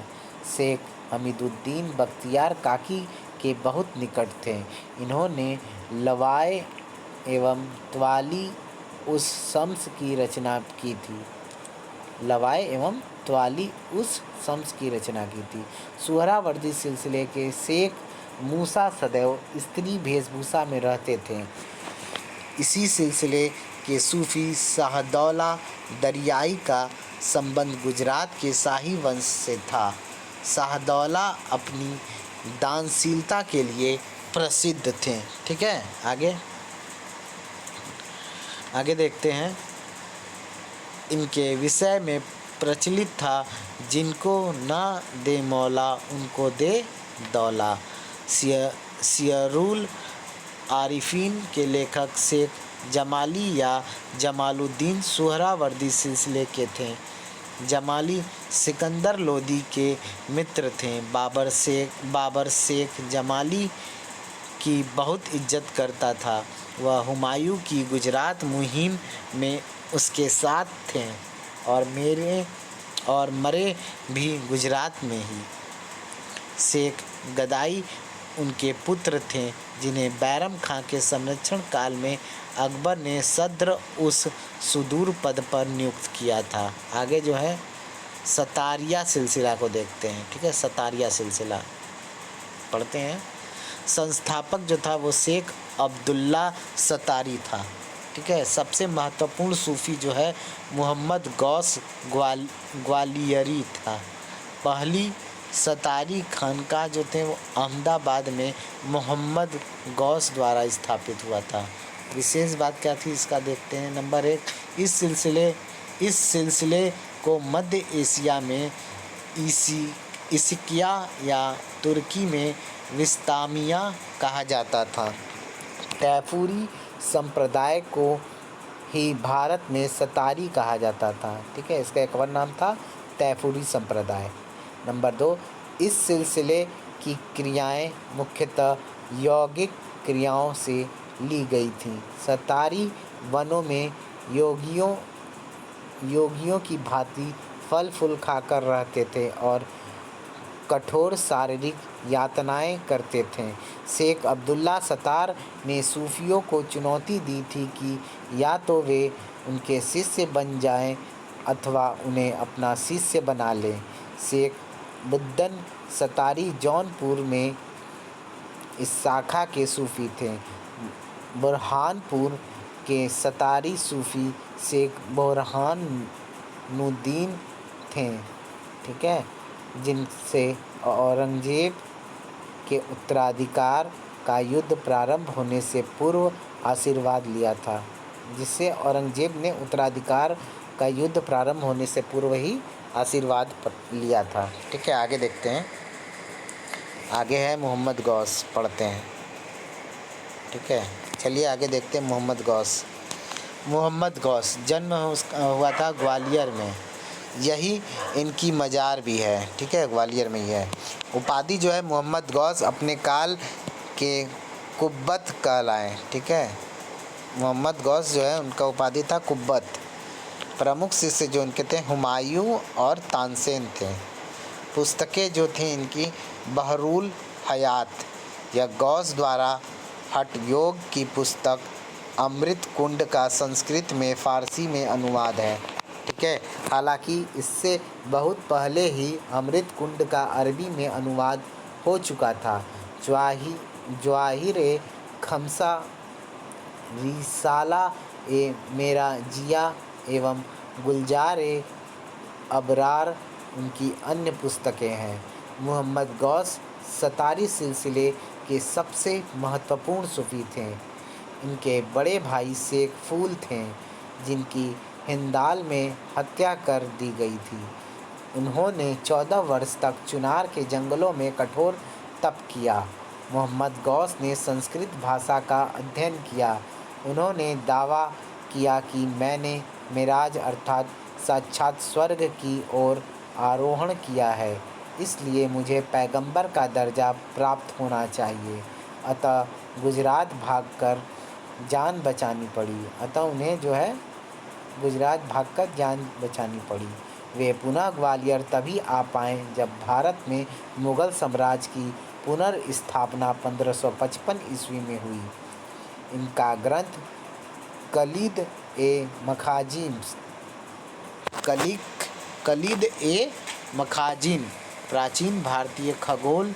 शेख हमीदुद्दीन बख्तियार काकी के बहुत निकट थे। इन्होंने लवाए एवं त्वाली उस शम्स की रचना की थी। लवाए एवं त्वाली उस शम्स की रचना की थी। सुहरावर्दी सिलसिले के शेख मूसा सदैव स्त्री वेशभूषा में रहते थे। इसी सिलसिले के सूफी शाहदौला दरियाई का संबंध गुजरात के शाही वंश से था। शाहदौला अपनी दानशीलता के लिए प्रसिद्ध थे। ठीक है। आगे देखते हैं। इनके विषय में प्रचलित था, जिनको ना दे मौला उनको दे दौला। सियरुल आरिफीन के लेखक शेख जमाली या जमालुद्दीन सुहरावर्दी सिलसिले के थे। जमाली सिकंदर लोदी के मित्र थे। बाबर शेख जमाली की बहुत इज्जत करता था। वह हुमायूं की गुजरात मुहिम में उसके साथ थे और मरे भी गुजरात में ही। शेख गदाई उनके पुत्र थे, जिन्हें बैरम खां के संरक्षण काल में अकबर ने सद्र उस सुदूर पद पर नियुक्त किया था। आगे जो है सतारिया सिलसिला को देखते हैं। ठीक है, सतारिया सिलसिला पढ़ते हैं। संस्थापक जो था वो शेख अब्दुल्ला सतारी था। ठीक है, सबसे महत्वपूर्ण सूफ़ी जो है मोहम्मद गौस ग्वालियरी था। पहली सतारी खानका जो थे वो अहमदाबाद में मोहम्मद गौस द्वारा स्थापित हुआ था। विशेष बात क्या थी इसका देखते हैं। नंबर 1, इस सिलसिले को मध्य एशिया में इसिकिया या तुर्की में विस्तामिया कहा जाता था। तैफूरी संप्रदाय को ही भारत में सतारी कहा जाता था। ठीक है, इसका एक और नाम था तैफूरी संप्रदाय। नंबर 2, इस सिलसिले की क्रियाएं मुख्यतः यौगिक क्रियाओं से ली गई थीं। सतारी वनों में योगियों की भांति फल फूल खाकर रहते थे और कठोर शारीरिक यातनाएं करते थे। शेख अब्दुल्ला सतार ने सूफियों को चुनौती दी थी कि या तो वे उनके शिष्य बन जाएं अथवा उन्हें अपना शिष्य बना लें। शेख बुद्दन सतारी जौनपुर में इस शाखा के सूफी थे। बुरहानपुर के सतारी सूफी शेख बुरहानुद्दीन थे। ठीक है, जिनसे औरंगजेब के उत्तराधिकार का युद्ध प्रारंभ होने से पूर्व आशीर्वाद लिया था। जिससे औरंगजेब ने उत्तराधिकार का युद्ध प्रारंभ होने से पूर्व ही आशीर्वाद लिया था। ठीक है, आगे देखते हैं। आगे है मोहम्मद गौस, पढ़ते हैं। ठीक है, चलिए आगे देखते हैं। मोहम्मद गौस जन्म हुआ था ग्वालियर में। यही इनकी मज़ार भी है। ठीक है, ग्वालियर में ही है। उपाधि जो है मोहम्मद गौस अपने काल के कुब्बत कहलाए। ठीक है, मोहम्मद गौस जो है उनका उपाधि था कुब्बत। प्रमुख शिष्य जो उनके थे हुमायूं और तानसेन थे। पुस्तकें जो थी इनकी बहरुल हयात या गौस द्वारा हठ योग की पुस्तक, अमृत कुंड का संस्कृत में फ़ारसी में अनुवाद है। ठीक है, हालांकि इससे बहुत पहले ही अमृत कुंड का अरबी में अनुवाद हो चुका था। जवाहिर खमसा, रिसाला ए मेरा जिया एवं गुलजार अबरार उनकी अन्य पुस्तकें हैं। मोहम्मद गौस सतारी सिलसिले के सबसे महत्वपूर्ण सूफी थे। इनके बड़े भाई शेख फूल थे, जिनकी हिंदाल में हत्या कर दी गई थी। उन्होंने 14 वर्ष तक चुनार के जंगलों में कठोर तप किया। मोहम्मद गौस ने संस्कृत भाषा का अध्ययन किया। उन्होंने दावा किया कि मैंने मेराज अर्थात साक्षात स्वर्ग की ओर आरोहण किया है, इसलिए मुझे पैगंबर का दर्जा प्राप्त होना चाहिए। अतः गुजरात भागकर जान बचानी पड़ी। उन्हें जो है गुजरात भागकर जान बचानी पड़ी। वे पुनः ग्वालियर तभी आ पाए जब भारत में मुग़ल साम्राज्य की पुनर्स्थापना 1555 ईस्वी में हुई। इनका ग्रंथ कलीद ए मखाजिन प्राचीन भारतीय खगोल,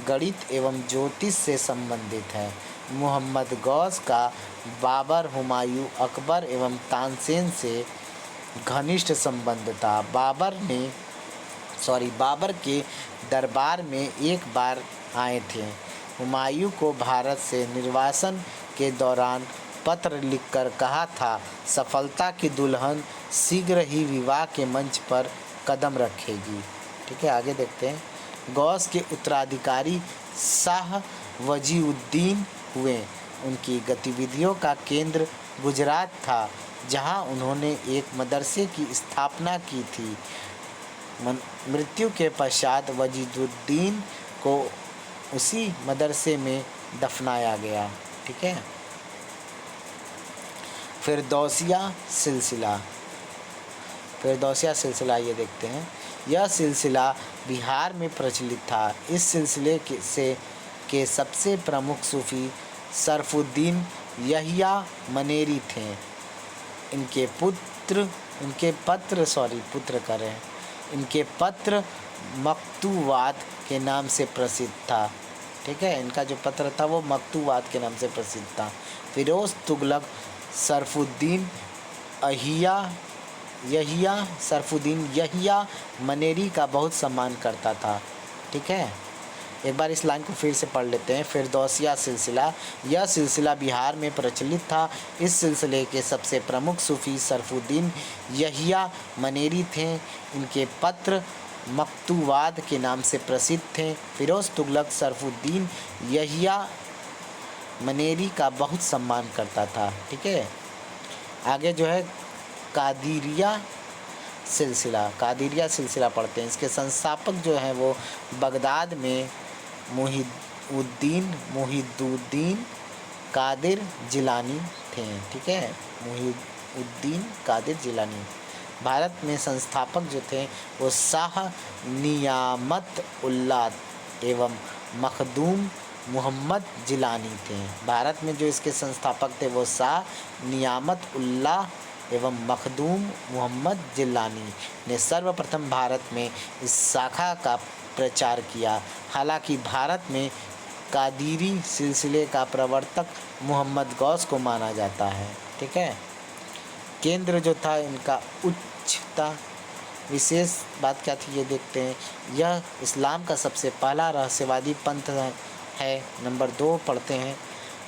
गणित एवं ज्योतिष से संबंधित है। मोहम्मद गौस का बाबर, हुमायूं, अकबर एवं तानसेन से घनिष्ठ संबंध था। बाबर के दरबार में एक बार आए थे। हुमायूं को भारत से निर्वासन के दौरान पत्र लिखकर कहा था, सफलता की दुल्हन शीघ्र ही विवाह के मंच पर कदम रखेगी। ठीक है, आगे देखते हैं। गौस के उत्तराधिकारी शाह वजीउद्दीन हुए। उनकी गतिविधियों का केंद्र गुजरात था, जहां उन्होंने एक मदरसे की स्थापना की थी। मृत्यु के पश्चात वजीदुद्दीन को उसी मदरसे में दफनाया गया। ठीक है। फिरदौसिया सिलसिला ये देखते हैं। यह सिलसिला बिहार में प्रचलित था। इस सिलसिले के सबसे प्रमुख सूफी सरफुद्दीन यहिया मनेरी थे। इनके पत्र मक्तूवात के नाम से प्रसिद्ध था। ठीक है। इनका जो पत्र था वो मक्तूवात के नाम से प्रसिद्ध था। फिरोज तुगलक सरफुद्दीन यहिया मनेरी का बहुत सम्मान करता था। ठीक है। एक बार इस लाइन को फिर से पढ़ लेते हैं। फिरदौसिया सिलसिला, यह सिलसिला बिहार में प्रचलित था। इस सिलसिले के सबसे प्रमुख सूफी सरफुद्दीन यहिया मनेरी थे। इनके पत्र मक्तूवात के नाम से प्रसिद्ध थे। फिरोज तुगलक सरफुद्दीन यहिया मनेरी का बहुत सम्मान करता था। ठीक है। आगे जो है कादिरिया सिलसिला पढ़ते हैं। इसके संस्थापक जो हैं वो बगदाद में मुहिद्दीन कादिर जिलानी थे। ठीक है। मुहिद्दीन कादिर जिलानी। भारत में संस्थापक जो थे वो शाह नियामत उल्लाह एवं मखदूम मोहम्मद जिलानी थे। भारत में जो इसके संस्थापक थे वो शाह नियामत उल्लाह एवं मखदूम मोहम्मद जिलानी ने सर्वप्रथम भारत में इस शाखा का प्रचार किया। हालांकि भारत में कादिरी सिलसिले का प्रवर्तक मोहम्मद गौस को माना जाता है। ठीक है। केंद्र जो था इनका उच्चता, विशेष बात क्या थी ये देखते हैं। यह इस्लाम का सबसे पहला रहस्यवादी पंथ है। नंबर 2 पढ़ते हैं।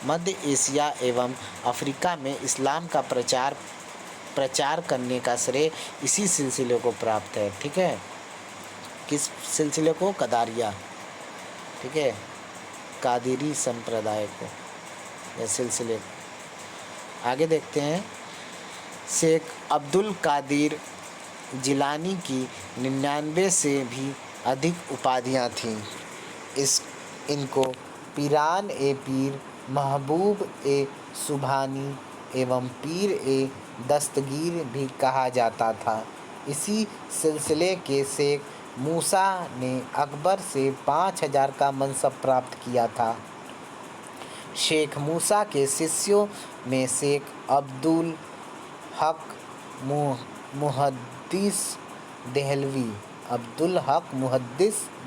मध्य एशिया एवं अफ्रीका में इस्लाम का प्रचार करने का श्रेय इसी सिलसिले को प्राप्त है। ठीक है। किस सिलसिले को? कदारिया। ठीक है। कादिरी संप्रदाय को या सिलसिले। आगे देखते हैं। शेख अब्दुल कादिर जिलानी की 99 से भी अधिक उपाधियां थीं। इनको पीरान ए पीर, महबूब ए सुभानी एवं पीर ए दस्तगीर भी कहा जाता था। इसी सिलसिले के शेख मूसा ने अकबर से 5000 का मनसब प्राप्त किया था। शेख मूसा के शिष्यों में शेख अब्दुल हक मुहद्दिस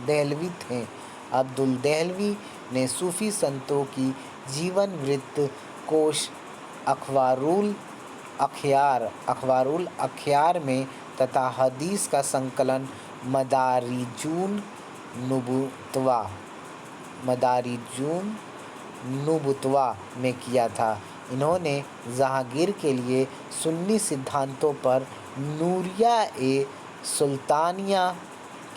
देहलवी थे। अब्दुल देहलवी ने सूफी संतों की जीवन वृत्त कोश अखबारुल अख्यार में तथा हदीस का संकलन मदारिजुन नुबुतवा में किया था। इन्होंने जहांगीर के लिए सुन्नी सिद्धांतों पर नूरिया ए सुल्तानिया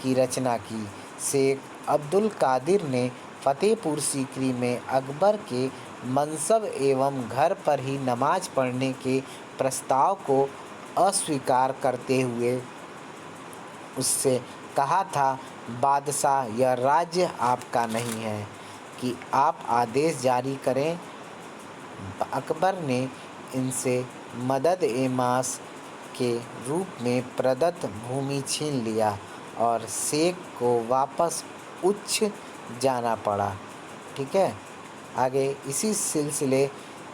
की रचना की। शेख अब्दुल कादिर ने फतेहपुर सीकरी में अकबर के मनसब एवं घर पर ही नमाज पढ़ने के प्रस्ताव को अस्वीकार करते हुए उससे कहा था, बादशाह, यह राज्य आपका नहीं है कि आप आदेश जारी करें। अकबर ने इनसे मदद ए मास के रूप में प्रदत्त भूमि छीन लिया और शेख को वापस उच्च जाना पड़ा। ठीक है। आगे इसी सिलसिले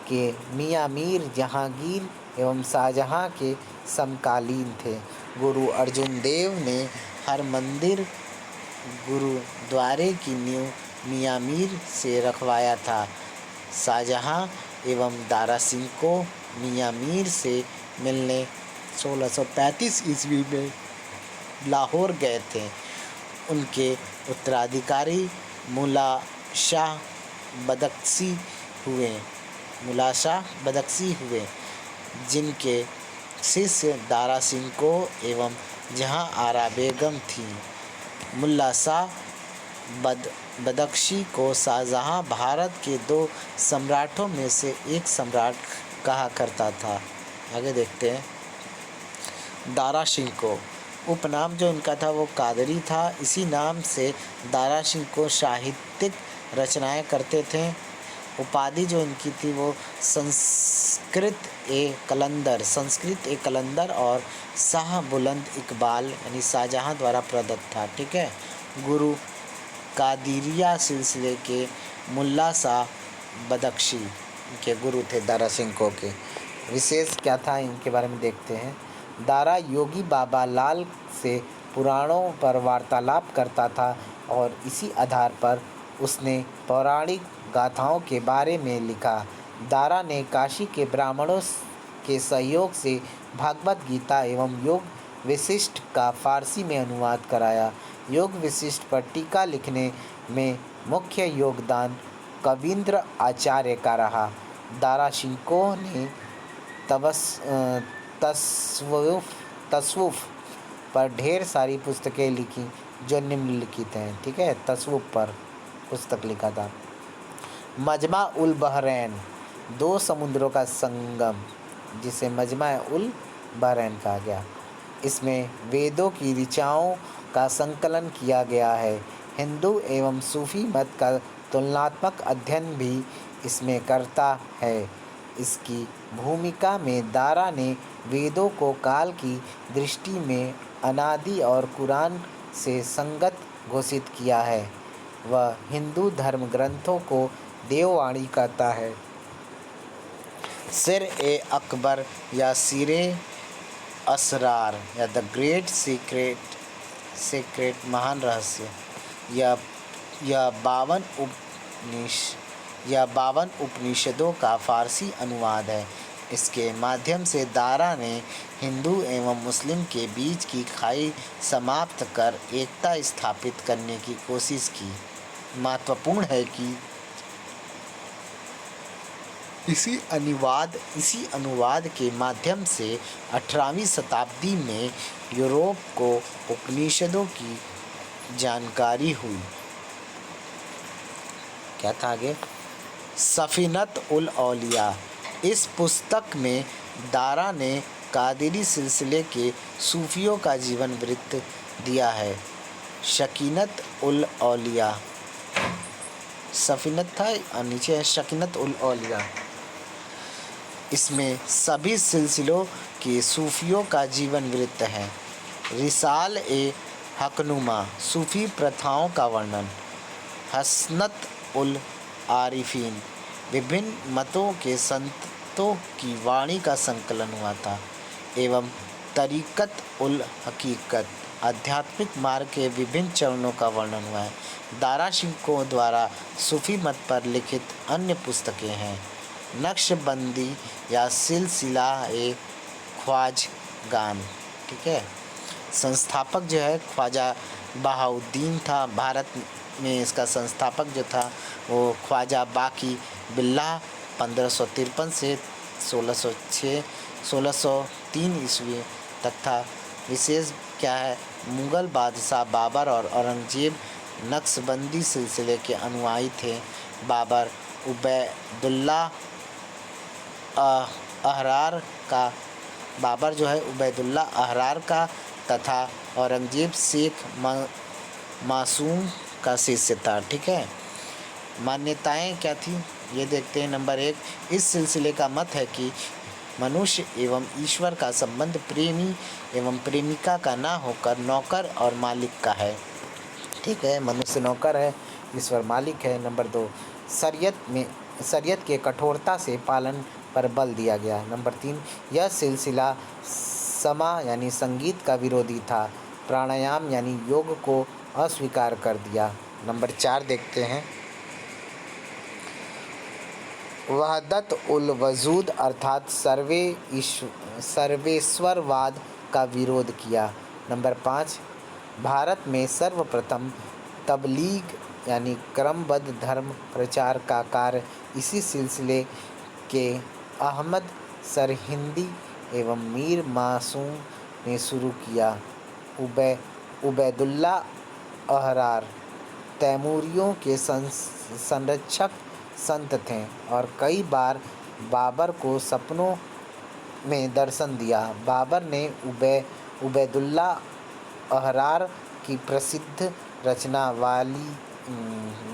के मियाँ मीर जहांगीर एवं शाहजहाँ के समकालीन थे। गुरु अर्जुन देव ने हरमंदिर गुरुद्वारे की नींव मियाँ मीर से रखवाया था। शाहजहाँ एवं दारा सिंह को मियाँ मीर से मिलने 1635 ईस्वी में लाहौर गए थे। उनके उत्तराधिकारी मुला शाह बदख्शी हुए, जिनके शिष्य दारा सिंह को एवं जहां आरा बेगम थी। मुल्ला शाह बदख्शी को शाहजहाँ भारत के 2 सम्राटों में से एक सम्राट कहा करता था। आगे देखते हैं। दारा सिंह को उपनाम जो इनका था वो कादरी था। इसी नाम से दारा सिंह को साहित्यिक रचनाएं करते थे। उपाधि जो इनकी थी वो संस्कृत ए कलंदर और शाह बुलंद इकबाल यानी शाहजहां द्वारा प्रदत्त था। ठीक है। गुरु कादिरिया सिलसिले के मुल्ला शाह बदख्शी के गुरु थे दारा सिंह के। विशेष क्या था इनके बारे में देखते हैं। दारा योगी बाबा लाल से पुराणों पर वार्तालाप करता था और इसी आधार पर उसने पौराणिक गाथाओं के बारे में लिखा। दारा ने काशी के ब्राह्मणों के सहयोग से भागवत गीता एवं योग विशिष्ट का फारसी में अनुवाद कराया। योग विशिष्ट पर टीका लिखने में मुख्य योगदान कवींद्र आचार्य का रहा। दारा शिकोह ने तसव्वुफ़ पर ढेर सारी पुस्तकें लिखी जो निम्नलिखित हैं। ठीक है। तसव्वुफ़ पर पुस्तक लिखा था। मजमा उल बहरैन, दो समुद्रों का संगम, जिसे मजमा उल बहरैन कहा गया। इसमें वेदों की ऋचाओं का संकलन किया गया है। हिंदू एवं सूफी मत का तुलनात्मक अध्ययन भी इसमें करता है। इसकी भूमिका में दारा ने वेदों को काल की दृष्टि में अनादि और कुरान से संगत घोषित किया है। वह हिंदू धर्म ग्रंथों को देववाणी कहता है। सिर ए अकबर या सिरे असरार या द ग्रेट सीक्रेट महान रहस्य यह 52 उपनिषदों का फारसी अनुवाद है। इसके माध्यम से दारा ने हिंदू एवं मुस्लिम के बीच की खाई समाप्त कर एकता स्थापित करने की कोशिश की। महत्वपूर्ण है कि इसी अनुवाद के माध्यम से 18वीं शताब्दी में यूरोप को उपनिषदों की जानकारी हुई। क्या था आगे? सफ़ीनत उल औलिया, इस पुस्तक में दारा ने कादिरी सिलसिले के सूफियों का जीवन वृत्त दिया है। शकीनत उल औलिया, सफ़ीनत था और नीचे है शकीनत उल औलिया। इसमें सभी सिलसिलों के सूफियों का जीवन वृत्त है। रिसाल ए हकनुमा, सूफी प्रथाओं का वर्णन। हसनत उल आरिफीन, विभिन्न मतों के संतों की वाणी का संकलन हुआ था। एवं तरीक़त उल हकीकत, आध्यात्मिक मार्ग के विभिन्न चरणों का वर्णन हुआ है। दारा शिकोह द्वारा सूफी मत पर लिखित अन्य पुस्तकें हैं। नक्शबंदी या सिलसिला ए ख्वाजगान। ठीक है। संस्थापक जो है ख्वाजा बहाउद्दीन था। भारत में इसका संस्थापक जो था वो ख्वाजा बाकी बिल्लाह 1553 से 1603 ईस्वी तक था। विशेष क्या है? मुग़ल बादशाह बाबर और औरंगज़ेब नक्शबंदी सिलसिले के अनुयायी थे। बाबर उबैदुल्लाह अहरार का तथा औरंगज़ेब शेख मासूम का शिष्य था। ठीक है। मान्यताएं क्या थी ये देखते हैं। नंबर 1, इस सिलसिले का मत है कि मनुष्य एवं ईश्वर का संबंध प्रेमी एवं प्रेमिका का ना होकर नौकर और मालिक का है। ठीक है। मनुष्य नौकर है, ईश्वर मालिक है। नंबर 2, शरीयत के कठोरता से पालन पर बल दिया गया। नंबर 3, यह सिलसिला समा यानी संगीत का विरोधी था। प्राणायाम यानी योग को अस्वीकार कर दिया। नंबर 4 देखते हैं। वहदत उल वजूद अर्थात सर्वेश्वरवाद का विरोध किया। नंबर 5, भारत में सर्वप्रथम तबलीग यानी क्रमबद्ध धर्म प्रचार का कार्य इसी सिलसिले के अहमद सरहिंदी एवं मीर मासूम ने शुरू किया। उबैदुल्लाह अहरार तैमूरियों के संरक्षक संत थे और कई बार बाबर को सपनों में दर्शन दिया। बाबर ने उबैदुल्लाह अहरार की प्रसिद्ध रचना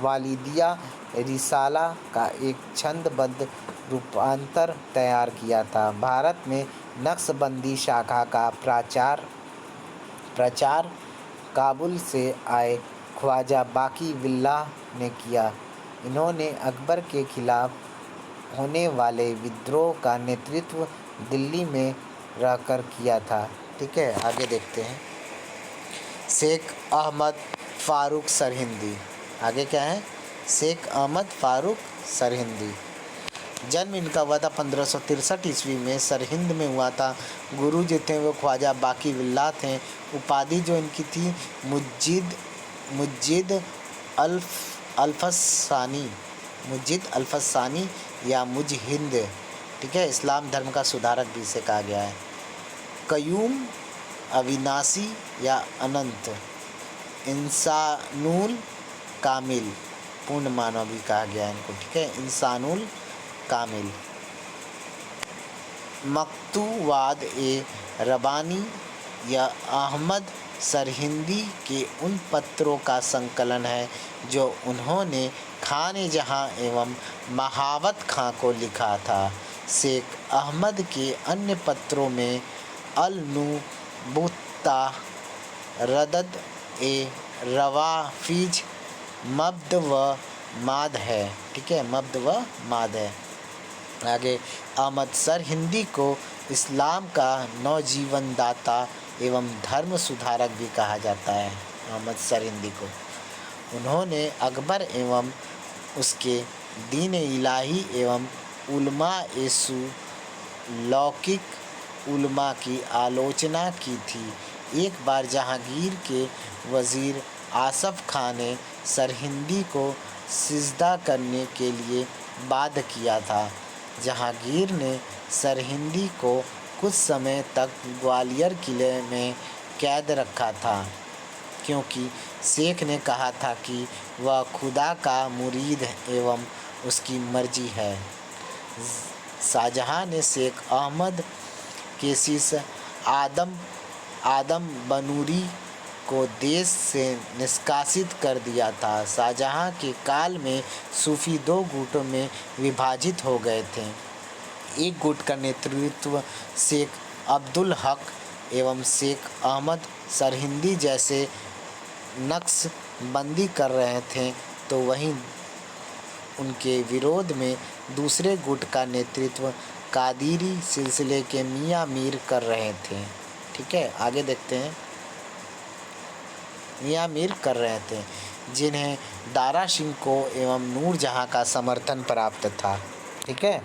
वालिदिया रिसाला का एक छंदबद्ध रूपांतर तैयार किया था। भारत में नक्शबंदी शाखा का प्रचार काबुल से आए ख्वाजा बाकी बिल्लाह ने किया। इन्होंने अकबर के खिलाफ होने वाले विद्रोह का नेतृत्व दिल्ली में रहकर किया था। ठीक है, आगे देखते हैं। शेख अहमद फ़ारूक सरहिंदी। आगे क्या है? शेख अहमद फ़ारूक सरहिंदी। जन्म इनका हुआ था 1563 ईस्वी में, सरहिंद में हुआ था। गुरु जो थे वो ख्वाजा बाकी बिल्लाह थे। उपाधि जो इनकी थी मुज्जिद अल्फसानी या मुजहिंद। ठीक है, इस्लाम धर्म का सुधारक भी इसे कहा गया है। कयूम अविनाशी या अनंत। इंसानुल कामिल, पूर्ण मानव भी कहा गया है इनको। ठीक है, इंसानुल कामिल। मकतूवाद ए रबानी या अहमद सरहिंदी के उन पत्रों का संकलन है जो उन्होंने खान जहां एवं महावत खां को लिखा था। शेख अहमद के अन्य पत्रों में अल-नुबुत्ता, रदद ए रवाफिज, मब्द व माद है। ठीक है, मब्द व माद है। आगे, अहमद सरहिंदी को इस्लाम का नवजीवनदाता एवं धर्म सुधारक भी कहा जाता है। अहमद सरहिंदी को उन्होंने अकबर एवं उसके दीन इलाही एवं उलमा यसु लौकिक उलमा की आलोचना की थी। एक बार जहांगीर के वज़ीर आसफ़ खां ने सरहिंदी को सिजदा करने के लिए बाध्य किया था। जहांगीर ने सरहिंदी को कुछ समय तक ग्वालियर किले में कैद रखा था, क्योंकि शेख ने कहा था कि वह खुदा का मुरीद एवं उसकी मर्जी है। शाहजहां ने शेख अहमद के शिष्य आदम बनूरी को देश से निष्कासित कर दिया था। शाहजहां के काल में सूफी दो गुटों में विभाजित हो गए थे। एक गुट का नेतृत्व शेख अब्दुल हक एवं शेख अहमद सरहिंदी जैसे नक्शबंदी कर रहे थे, तो वहीं उनके विरोध में दूसरे गुट का नेतृत्व कादिरी सिलसिले के मियाँ मीर कर रहे थे। ठीक है, आगे देखते हैं। मियाँ मीर कर रहे थे, जिन्हें दारा सिंह को एवं नूरजहां का समर्थन प्राप्त था। ठीक है,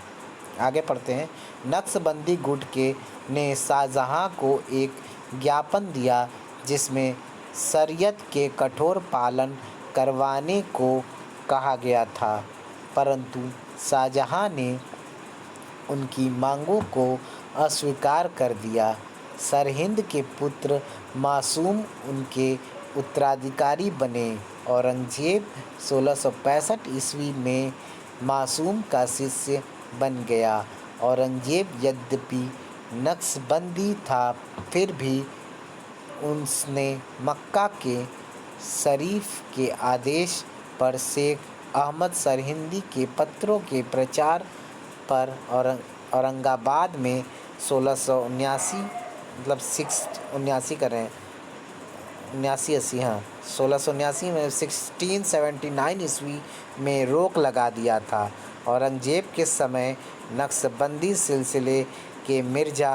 आगे पढ़ते हैं। नक्शबंदी गुट के ने शाहजहां को एक ज्ञापन दिया जिसमें शरीयत के कठोर पालन करवाने को कहा गया था, परंतु शाहजहां ने उनकी मांगों को अस्वीकार कर दिया। सरहिंद के पुत्र मासूम उनके उत्तराधिकारी बने। औरंगजेब 1665 ईस्वी में मासूम का शिष्य बन गया। औरंगजेब यद्यपि नक्शबंदी था, फिर भी उसने मक्का के शरीफ के आदेश पर शेख अहमद सरहिंदी के पत्रों के प्रचार पर औरंगाबाद में 1679 मतलब 679 कर रहे हैं 79 हाँ 1679 में 1679 ईस्वी में रोक लगा दिया था। औरंगजेब के समय नक्शबंदी सिलसिले के मिर्ज़ा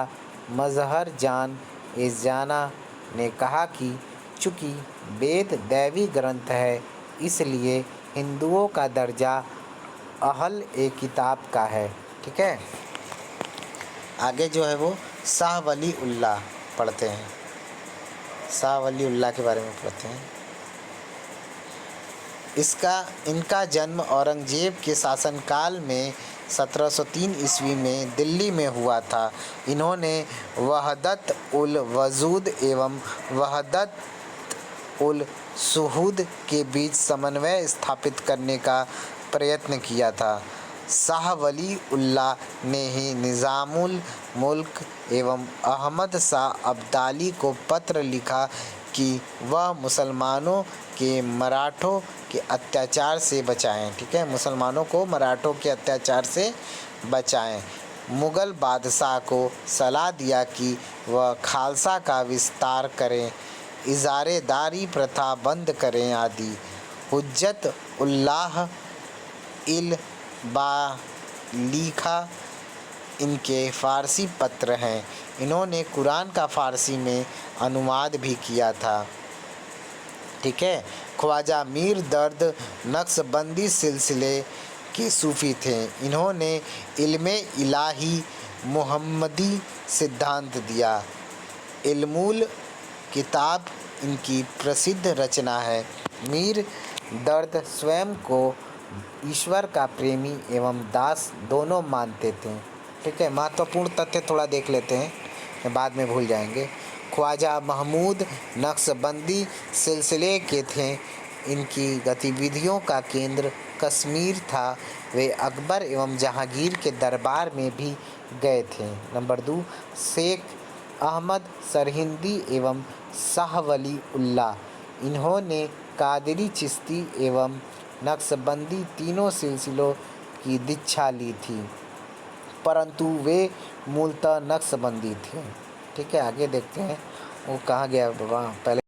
मज़हर जान ए जाना ने कहा कि चूँकि वेद दैवी ग्रंथ है, इसलिए हिंदुओं का दर्जा अहल ए किताब का है। ठीक है, आगे जो है वो शाह वली उल्लाह पढ़ते हैं। शाह वली उल्लाह के बारे में पढ़ते हैं। इनका जन्म औरंगजेब के शासनकाल में 1703 ईस्वी में दिल्ली में हुआ था। इन्होंने वहदत उल वजूद एवं वहदत उल शुहूद के बीच समन्वय स्थापित करने का प्रयत्न किया था। शाह वली उल्लाह ने ही निज़ामुल मुल्क एवं अहमद शाह अब्दाली को पत्र लिखा कि वह मुसलमानों के मराठों के अत्याचार से बचाएं। ठीक है, मुसलमानों को मराठों के अत्याचार से बचाएं। मुग़ल बादशाह को सलाह दिया कि वह खालसा का विस्तार करें, इजारेदारी प्रथा बंद करें आदि। हुज्जत उल्लाह इल बालिखा इनके फ़ारसी पत्र हैं। इन्होंने कुरान का फ़ारसी में अनुवाद भी किया था। ठीक है, ख्वाजा मीर दर्द नक्शबंदी सिलसिले के सूफ़ी थे। इन्होंने इल्मे इलाही मुहम्मदी सिद्धांत दिया। इल्मुल किताब इनकी प्रसिद्ध रचना है। मीर दर्द स्वयं को ईश्वर का प्रेमी एवं दास दोनों मानते थे। ठीक है, महत्वपूर्ण तथ्य थोड़ा देख लेते हैं, बाद में भूल जाएंगे। ख्वाजा महमूद नक्शबंदी सिलसिले के थे। इनकी गतिविधियों का केंद्र कश्मीर था। वे अकबर एवं जहांगीर के दरबार में भी गए थे। नंबर 2, शेख अहमद सरहिंदी एवं शाह वली उल्लाह। इन्होंने कादरी, चिश्ती एवं नक्शबंदी तीनों सिलसिलों की दीक्षा ली थी, परंतु वे मूलतः नक्शबंदी थे। ठीक है, आगे देखते हैं वो कहाँ गया बाबा। पहले